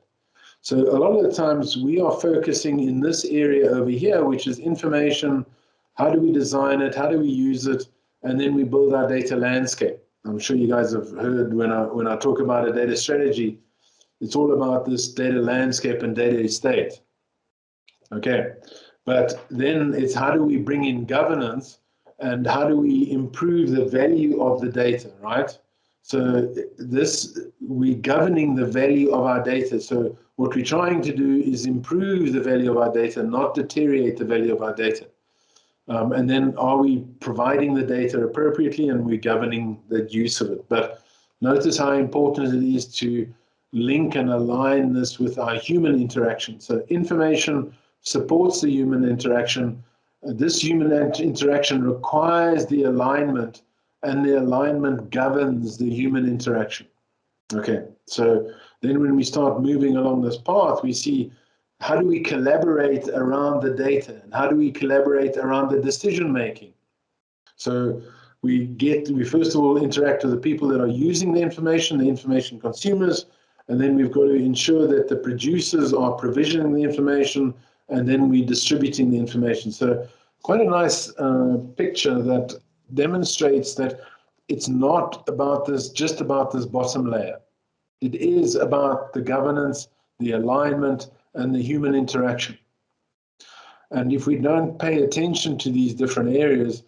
So a lot of the times we are focusing in this area over here, which is information. How do we design it? How do we use it? And then we build our data landscape. I'm sure you guys have heard when I talk about a data strategy, it's all about this data landscape and data estate. Okay, but then it's how do we bring in governance and how do we improve the value of the data, right? So we're governing the value of our data. So what we're trying to do is improve the value of our data, not deteriorate the value of our data. And then are we providing the data appropriately, and we're governing the use of it. But notice how important it is to link and align this with our human interaction. So information supports the human interaction. This human interaction requires the alignment, and the alignment governs the human interaction. Okay, so then when we start moving along this path, we see how do we collaborate around the data, and how do we collaborate around the decision making. So we first of all interact with the people that are using the information consumers, and then we've got to ensure that the producers are provisioning the information, and then we're distributing the information. So quite a nice picture that demonstrates that it's not about just about this bottom layer. It is about the governance, the alignment, and the human interaction. And if we don't pay attention to these different areas,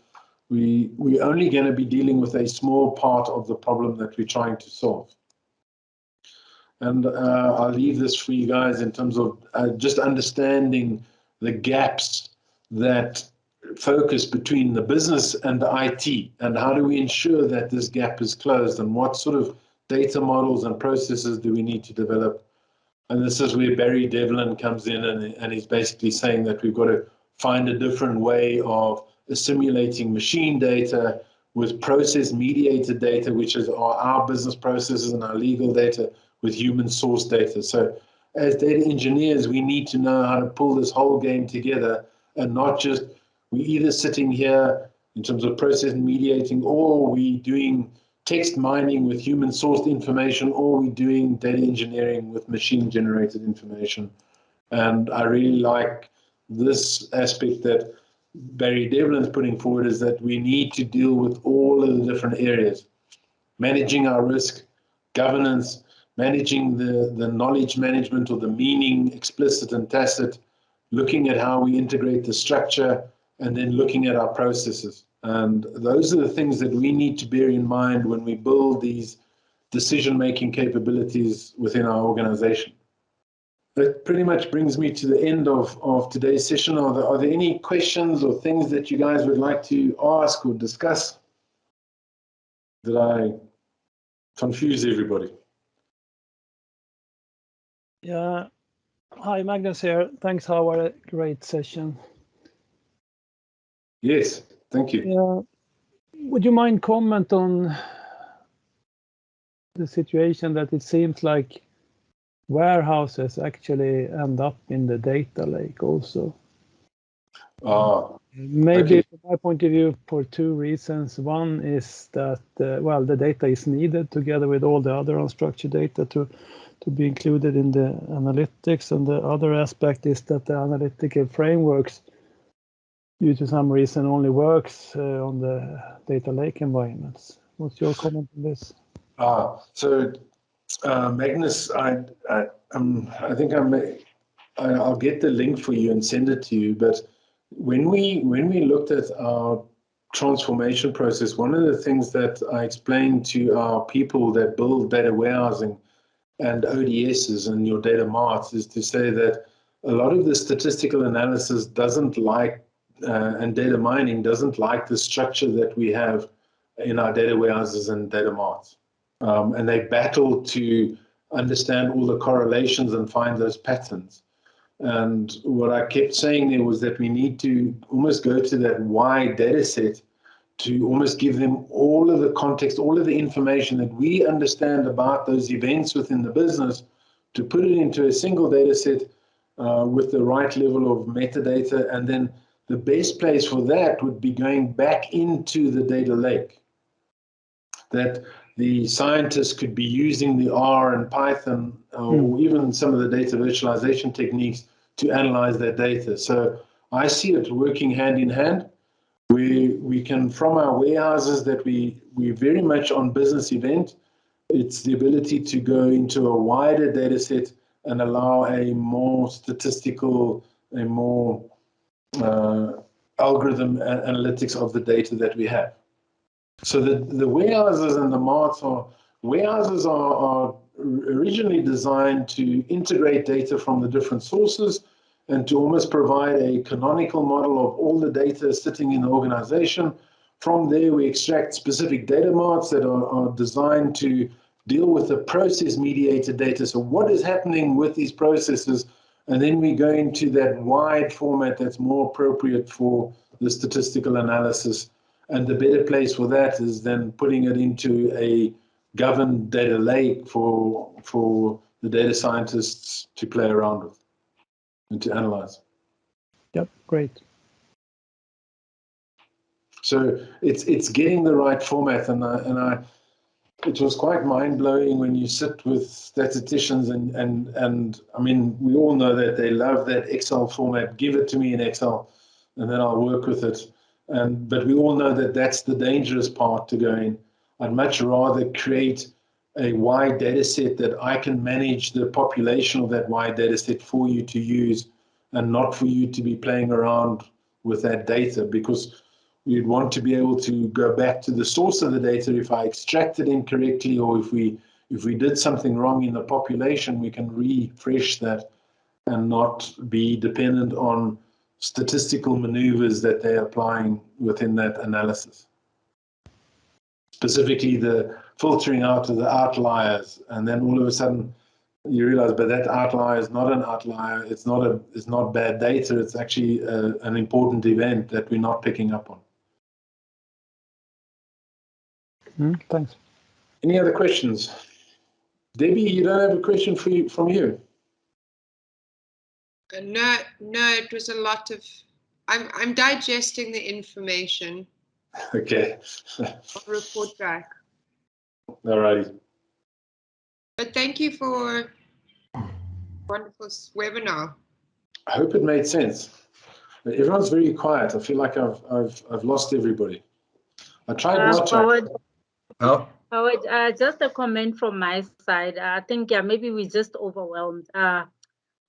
we're only going to be dealing with a small part of the problem that we're trying to solve. And I'll leave this for you guys in terms of just understanding the gaps that focus between the business and the IT, and how do we ensure that this gap is closed, and what sort of data models and processes do we need to develop. And this is where Barry Devlin comes in, and he's basically saying that we've got to find a different way of assimilating machine data with process-mediated data, which is our business processes and our legal data, with human source data. So as data engineers, we need to know how to pull this whole game together, and not just we're either sitting here in terms of process mediating, or we doing text mining with human sourced information, or we're doing data engineering with machine generated information. And I really like this aspect that Barry Devlin's putting forward, is that we need to deal with all of the different areas, managing our risk, governance, managing the knowledge management, or the meaning, explicit and tacit, looking at how we integrate the structure, and then looking at our processes. And those are the things that we need to bear in mind when we build these decision-making capabilities within our organization. That pretty much brings me to the end of today's session. Are there any questions or things that you guys would like to ask or discuss? Did I confuse everybody? Yeah. Hi, Magnus here. Thanks, Howard. Great session. Yes, thank you. Yeah. Would you mind comment on the situation that it seems like warehouses actually end up in the data lake also? Maybe okay. from my point of view, for two reasons. One is that, well, the data is needed together with all the other unstructured data to be included in the analytics. And the other aspect is that the analytical frameworks, due to some reason, only works on the data lake environments. What's your comment on this? So Magnus, I think I'll get the link for you and send it to you. But when we looked at our transformation process, one of the things that I explained to our people that build data warehousing and ODSs and your data marts is to say that a lot of the statistical analysis doesn't like and data mining doesn't like the structure that we have in our data warehouses and data marts. And they battle to understand all the correlations and find those patterns. And what I kept saying there was that we need to almost go to that wide data set to almost give them all of the context, all of the information that we understand about those events within the business, to put it into a single data set with the right level of metadata. And then the best place for that would be going back into the data lake, that the scientists could be using the R and Python or even some of the data virtualization techniques to analyze that data. So I see it working hand in hand. We can, from our warehouses that we're very much on business event, it's the ability to go into a wider data set and allow a more statistical a more algorithm analytics of the data that we have. So the warehouses and the marts are originally designed to integrate data from the different sources and to almost provide a canonical model of all the data sitting in the organization. From there, we extract specific data marts that are designed to deal with the process-mediated data. So what is happening with these processes? And then we go into that wide format that's more appropriate for the statistical analysis. And the better place for that is then putting it into a governed data lake for the data scientists to play around with and to analyze. Yep, great. So it's getting the right format, and it was quite mind-blowing when you sit with statisticians and I mean, we all know that they love that Excel format. Give it to me in Excel, and then I'll work with it. But we all know that that's the dangerous part to go in. I'd much rather create a wide data set that I can manage the population of that wide data set for you to use, and not for you to be playing around with that data, because we'd want to be able to go back to the source of the data. If I extracted incorrectly, or if we did something wrong in the population, we can refresh that and not be dependent on statistical maneuvers that they're applying within that analysis. Specifically the filtering out of the outliers, and then all of a sudden you realize, but that outlier is not an outlier. It's not bad data. It's actually an important event that we're not picking up on. Thanks. Any other questions? Debbie, you don't have a question from you? No, it was a lot of, I'm digesting the information. Okay. I'll report back. All righty. But thank you for a wonderful webinar. I hope it made sense. Everyone's very quiet. I feel like I've lost everybody. I tried not to. Howard, just a comment from my side. I think, yeah, maybe we're just overwhelmed.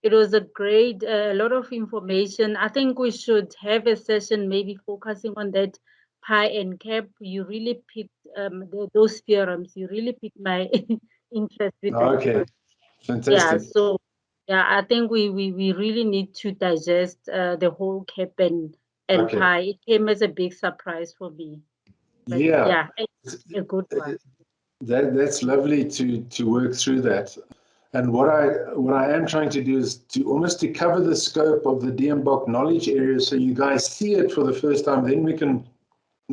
It was a lot of information. I think we should have a session maybe focusing on that pi and cap. You really picked those theorems. You really piqued my interest with that. Okay, fantastic. Yeah, so yeah, I think we really need to digest the whole cap and Okay. pi. It came as a big surprise for me. But yeah, it's a good one. That's lovely to work through that. And what I am trying to do is to cover the scope of the DMBOK knowledge area, so you guys see it for the first time. Then we can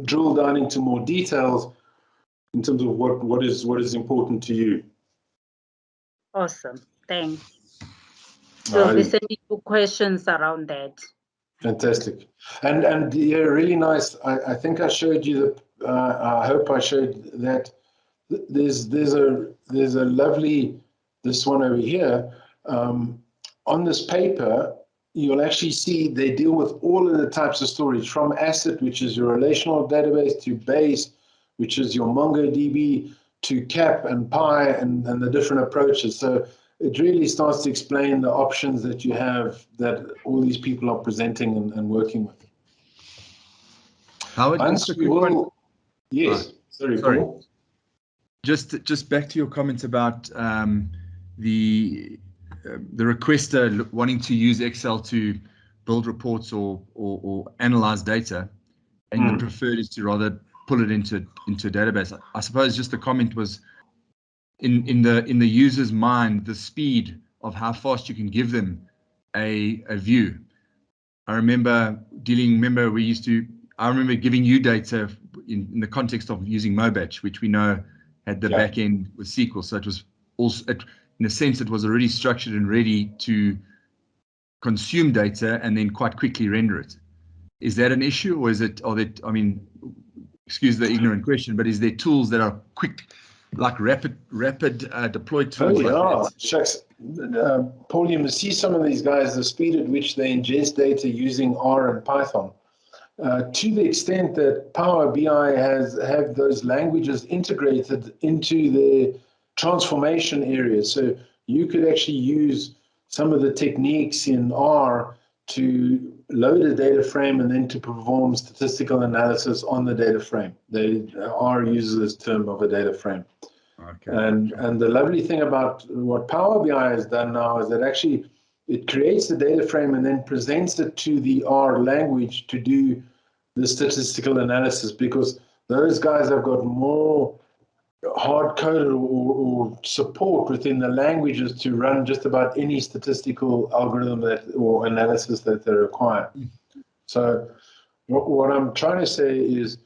drill down into more details in terms of what is important to you. Awesome, thanks. So we send you questions around that. Fantastic, and yeah, really nice. I think I showed you I hope I showed that there's a lovely, this one over here, on this paper. You'll actually see they deal with all of the types of storage, from ACID, which is your relational database, to base, which is your MongoDB, to cap and pi, and the different approaches. So it really starts to explain the options that you have, that all these people are presenting and working with. Howard, just a quick one. Yes, sorry. Paul? Just back to your comments about the requester wanting to use Excel to build reports or analyze data, and the preferred is to rather pull it into a database. I suppose just the comment was in the user's mind, the speed of how fast you can give them a view. I remember I remember giving you data in the context of using Mobatch, which we know had the back end with SQL. So it was also, in a sense, it was already structured and ready to consume data and then quite quickly render it. Is that an issue, or I mean, excuse the ignorant question, but is there tools that are quick, like rapid deploy tools? Shucks. Paul, you must see some of these guys, the speed at which they ingest data using R and Python. To the extent that Power BI have those languages integrated into the transformation area. So you could actually use some of the techniques in R to load a data frame and then to perform statistical analysis on the data frame. R uses this term of a data frame. Okay. And the lovely thing about what Power BI has done now is that actually it creates the data frame and then presents it to the R language to do the statistical analysis, because those guys have got more hard-coded or support within the languages to run just about any statistical algorithm or analysis that they require. So what I'm trying to say is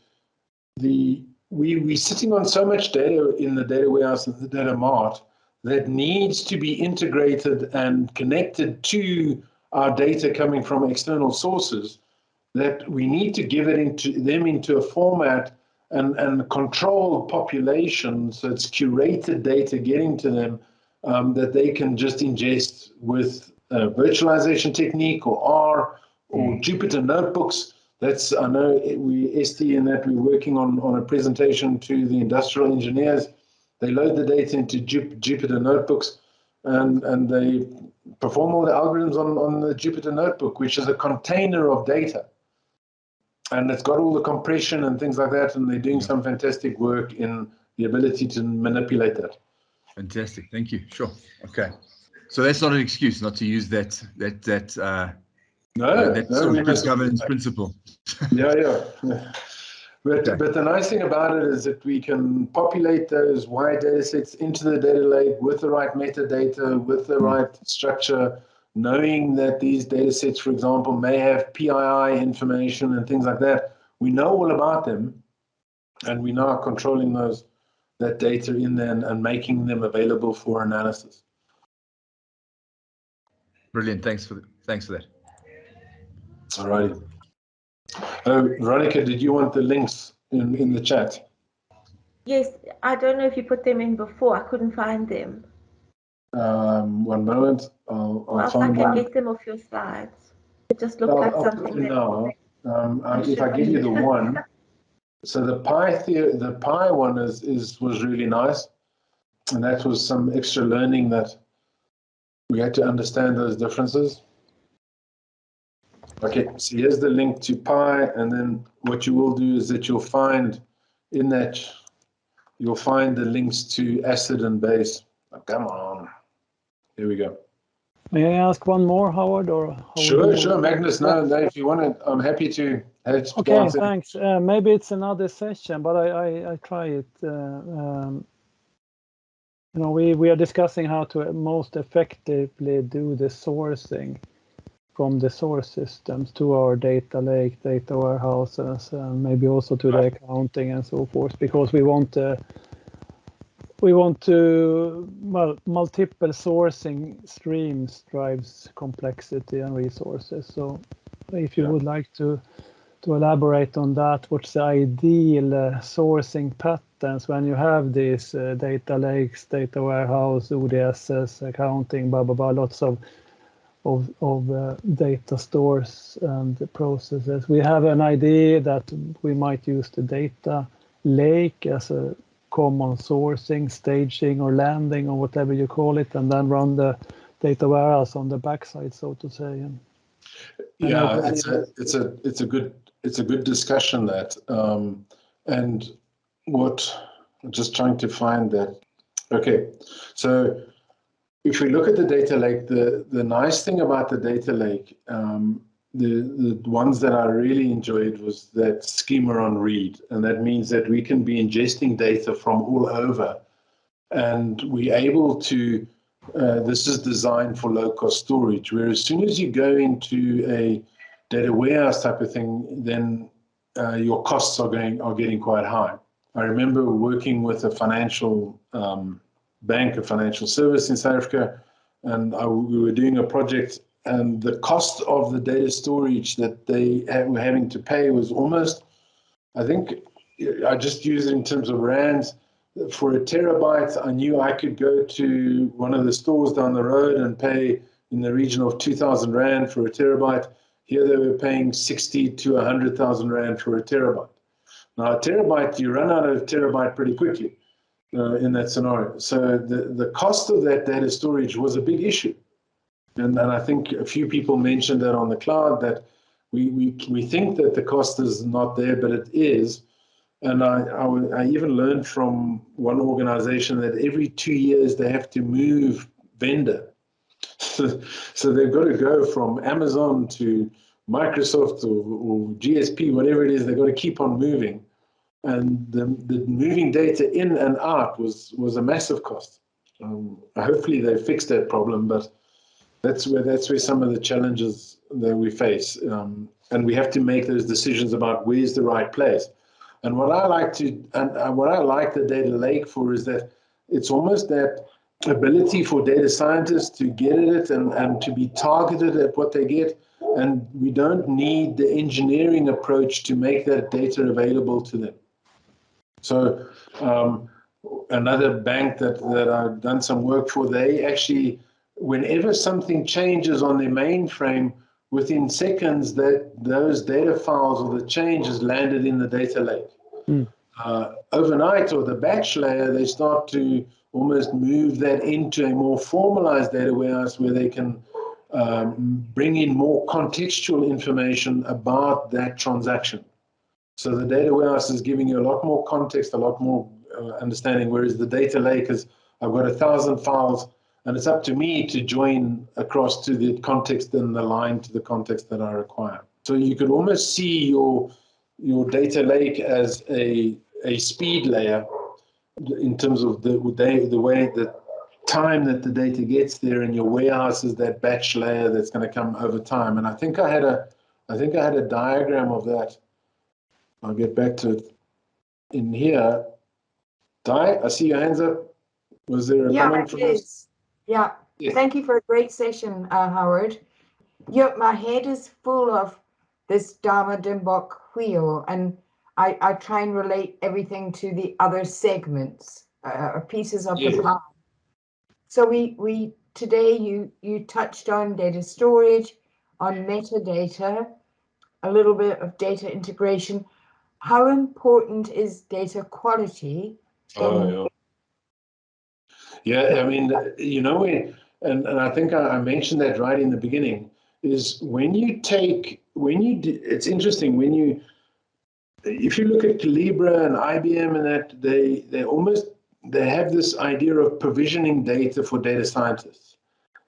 we're sitting on so much data in the data warehouse and the data mart that needs to be integrated and connected to our data coming from external sources, that we need to give it into a format and controlled population, so it's curated data getting to them, that they can just ingest with a virtualization technique or R or Jupyter notebooks. That's, I know ST in that we're working on a presentation to the industrial engineers. They load the data into Jupyter notebooks and they perform all the algorithms on the Jupyter notebook, which is a container of data. And it's got all the compression and things like that, and they're doing some fantastic work in the ability to manipulate that. Fantastic, thank you. Sure. Okay, so that's not an excuse not to use that governance principle. Yeah. But the nice thing about it is that we can populate those wide data sets into the data lake with the right metadata, with the right structure, knowing that these data sets, for example, may have PII information and things like that. We know all about them, and we now are controlling that data in there and making them available for analysis. Brilliant. Thanks for that. All righty. Veronica, did you want the links in the chat? Yes, I don't know if you put them in before. I couldn't find them. 1 moment. I'll find I can them. get them off your slides. It just looked like something. If I give you the one, so the pi one was really nice, and that was some extra learning that we had to understand those differences. Okay, so here's the link to pi, and then what you will do is that you'll find the links to acid and base. Oh, come on. Here we go. May I ask one more, Howard? Or sure, Magnus. No, if you want it, I'm happy to. Okay, thanks. Maybe it's another session, but I try it. We are discussing how to most effectively do the sourcing from the source systems to our data lake, data warehouses, and maybe also to the accounting and so forth, because we want to multiple sourcing streams drives complexity and resources. So if you would like to elaborate on that, what's the ideal sourcing patterns when you have these data lakes, data warehouse, ODSs, accounting, blah blah blah, lots of data stores and processes. We have an idea that we might use the data lake as a common sourcing, staging, or landing, or whatever you call it, and then run the data warehouse on the backside, so to say. It's a good discussion that, and what I'm just trying to find that. Okay, so if we look at the data lake, the nice thing about the data lake, the ones that I really enjoyed was that schema on read, and that means that we can be ingesting data from all over, and we're able to. This is designed for low-cost storage, where as soon as you go into a data warehouse type of thing, then your costs are getting quite high. I remember working with a financial bank, a financial service in South Africa, and we were doing a project, and the cost of the data storage that they were having to pay was almost, I think, I just use it in terms of rands. For a terabyte, I knew I could go to one of the stores down the road and pay in the region of 2,000 Rand for a terabyte. Here they were paying 60 to 100,000 Rand for a terabyte. Now, a terabyte, you run out of terabyte pretty quickly in that scenario. So the cost of that data storage was a big issue. And I think a few people mentioned that on the cloud, that we think that the cost is not there, but it is. And I even learned from one organization that every 2 years they have to move vendor. So they've got to go from Amazon to Microsoft or GSP, whatever it is, they've got to keep on moving. And the moving data in and out was a massive cost. Hopefully they fixed that problem, but that's where some of the challenges that we face. And we have to make those decisions about where's the right place. And what I like the data lake for is that it's almost that ability for data scientists to get at it and to be targeted at what they get. And we don't need the engineering approach to make that data available to them. So another bank that I've done some work for, they actually, whenever something changes on their mainframe, within seconds that those data files or the changes landed in the data lake. Overnight, or the batch layer, they start to almost move that into a more formalized data warehouse where they can bring in more contextual information about that transaction. So the data warehouse is giving you a lot more context, a lot more understanding, whereas the data lake is, I've got 1,000 files, and it's up to me to join across to the context and align to the context that I require. So you could almost see your data lake as a speed layer in terms of the way the time that the data gets there, and your warehouse is that batch layer that's going to come over time. And I think I had a diagram of that. I'll get back to it in here. Di, I see your hands up. Was there a comment from us? Yeah. Yes. Thank you for a great session, Howard. Yeah, my head is full of this Dharma Dimbok wheel, and I try and relate everything to the other segments, pieces of the pie. So we today you touched on data storage, on metadata, a little bit of data integration. How important is data quality? Yeah, I mean, and I think I mentioned that right in the beginning, is it's interesting, if you look at Calibra and IBM and that, they have this idea of provisioning data for data scientists.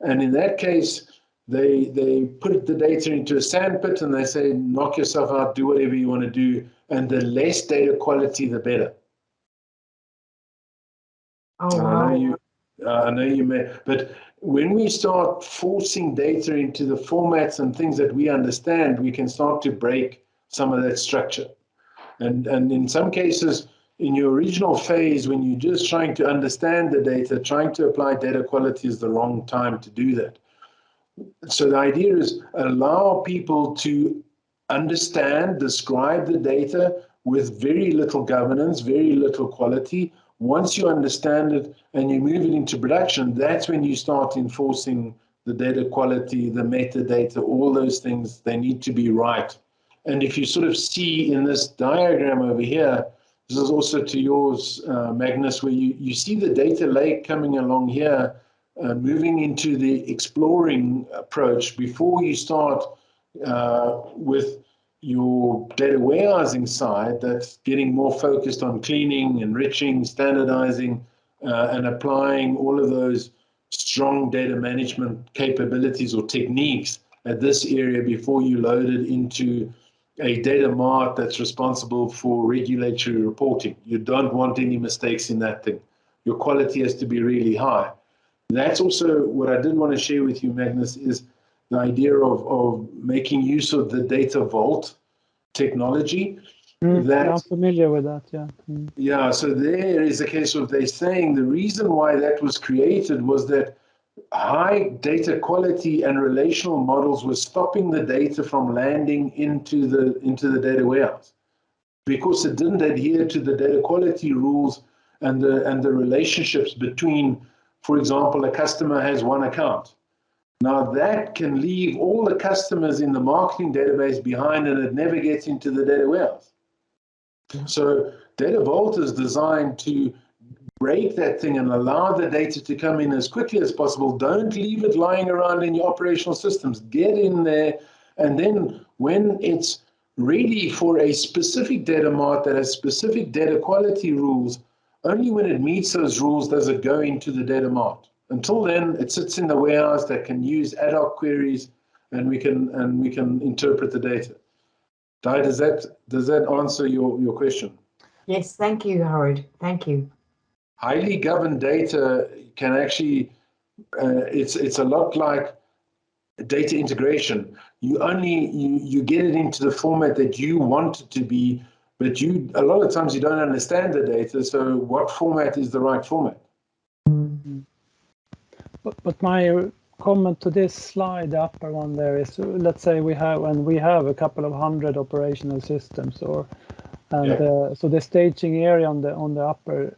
And in that case, they put the data into a sandpit and they say, knock yourself out, do whatever you want to do. And the less data quality, the better. Oh, wow. I know you may, but when we start forcing data into the formats and things that we understand, we can start to break some of that structure. And in some cases, in your original phase, when you're just trying to understand the data, trying to apply data quality is the wrong time to do that. So the idea is allow people to understand, describe the data with very little governance, very little quality. Once you understand it and you move it into production, that's when you start enforcing the data quality, the metadata, all those things, they need to be right. And if you sort of see in this diagram over here, this is also to yours, Magnus, where you see the data lake coming along here, moving into the exploring approach before you start with your data warehousing side that's getting more focused on cleaning, enriching, standardizing, and applying all of those strong data management capabilities or techniques at this area before you load it into a data mart that's responsible for regulatory reporting. You don't want any mistakes in that thing. Your quality has to be really high. That's also what I did want to share with you, Magnus, is the idea of making use of the data vault technology. I'm familiar with that, yeah. Yeah, so there is a case of they're saying the reason why that was created was that high data quality and relational models were stopping the data from landing into the data warehouse because it didn't adhere to the data quality rules and the relationships between, for example, a customer has one account. Now that can leave all the customers in the marketing database behind and it never gets into the data warehouse. So Data Vault is designed to break that thing and allow the data to come in as quickly as possible. Don't leave it lying around in your operational systems. Get in there, and then when it's ready for a specific data mart that has specific data quality rules, only when it meets those rules does it go into the data mart. Until then, it sits in the warehouse that can use ad hoc queries, and we can interpret the data. Di, does that answer your question? Yes, thank you, Howard. Thank you. Highly governed data can actually, it's a lot like data integration. You get it into the format that you want it to be, but a lot of times you don't understand the data, so what format is the right format? But my comment to this slide, the upper one there, is let's say we have a couple of 100 operational systems, so the staging area on the upper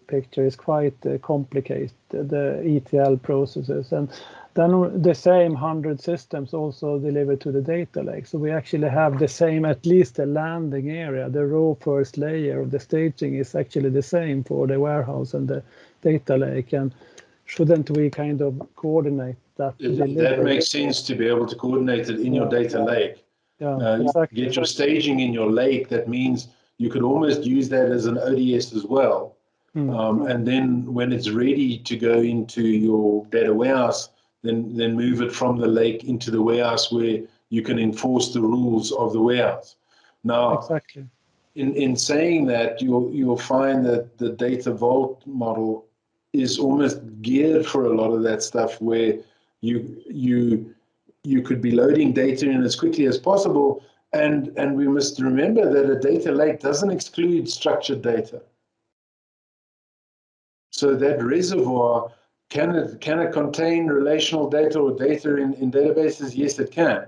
picture is quite complicated, the ETL processes, and then the same 100 systems also deliver to the data lake. So we actually have the same, at least the landing area, the raw first layer of the staging is actually the same for the warehouse and the data lake. And shouldn't we kind of coordinate that? That makes sense to be able to coordinate it in your data lake. Exactly. Get your staging in your lake. That means you could almost use that as an ODS as well. And then when it's ready to go into your data warehouse, then move it from the lake into the warehouse where you can enforce the rules of the warehouse. Now, exactly. In saying that, you'll find that the data vault model is almost geared for a lot of that stuff, where you could be loading data in as quickly as possible, and we must remember that a data lake doesn't exclude structured data. So that reservoir, can it contain relational data or data in databases? Yes, it can.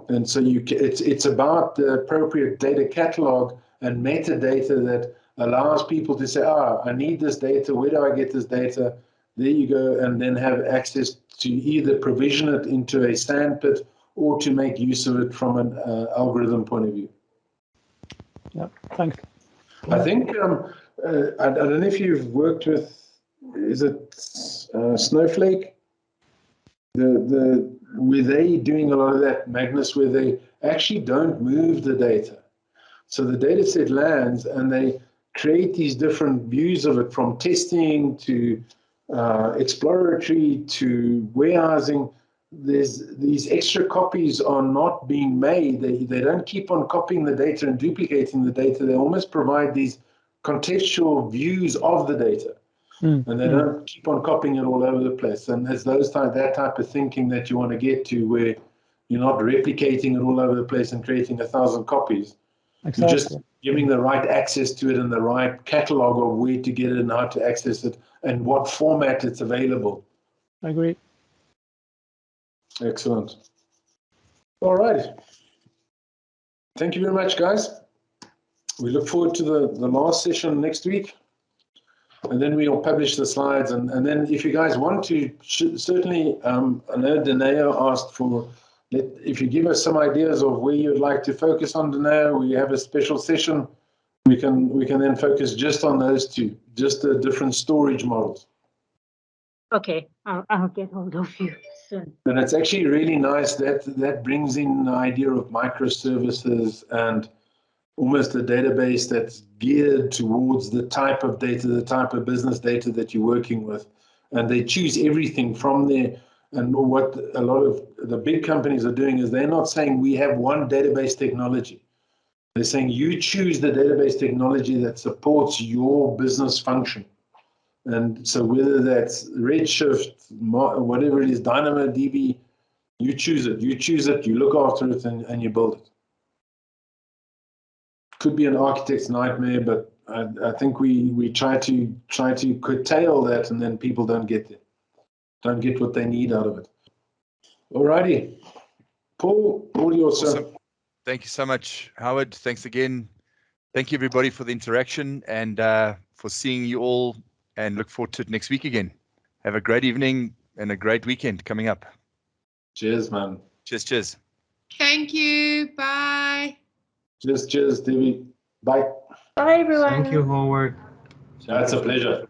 And so it's about the appropriate data catalog and metadata that allows people to say, I need this data. Where do I get this data? There you go, and then have access to either provision it into a sandpit or to make use of it from an algorithm point of view. Yeah, thanks. I think, I don't know if you've worked with, is it Snowflake? Where they doing a lot of that, Magnus, where they actually don't move the data. So the data set lands and they create these different views of it, from testing to exploratory to warehousing. These extra copies are not being made. They don't keep on copying the data and duplicating the data. They almost provide these contextual views of the data. And they don't keep on copying it all over the place. And it's that type of thinking that you want to get to, where you're not replicating it all over the place and creating 1,000 copies. Exactly. You're just giving the right access to it and the right catalog of where to get it and how to access it and what format it's available. I agree. Excellent. All right. Thank you very much, guys. We look forward to the last session next week. And then we'll publish the slides. And then if you guys want to, certainly, I know Daneo asked for, if you give us some ideas of where you'd like to focus on, Daneo, we have a special session. We can then focus just on those two, just the different storage models. Okay, I'll get hold of you soon. And it's actually really nice that brings in the idea of microservices and almost a database that's geared towards the type of data, the type of business data that you're working with. And they choose everything from there. And what a lot of the big companies are doing is they're not saying we have one database technology. They're saying you choose the database technology that supports your business function. And so whether that's Redshift, whatever it is, DynamoDB, you choose it. You choose it, you look after it, and you build it. Could be an architect's nightmare, but I think we try to curtail that, and then people don't get what they need out of it. Alrighty, Paul, all yours. Awesome. Thank you so much, Howard. Thanks again. Thank you, everybody, for the interaction and for seeing you all, and look forward to it next week again. Have a great evening and a great weekend coming up. Cheers, man. Cheers. Thank you. Bye. Cheers, Debbie. Bye. Bye, everyone. Thank you, Howard. That's a pleasure.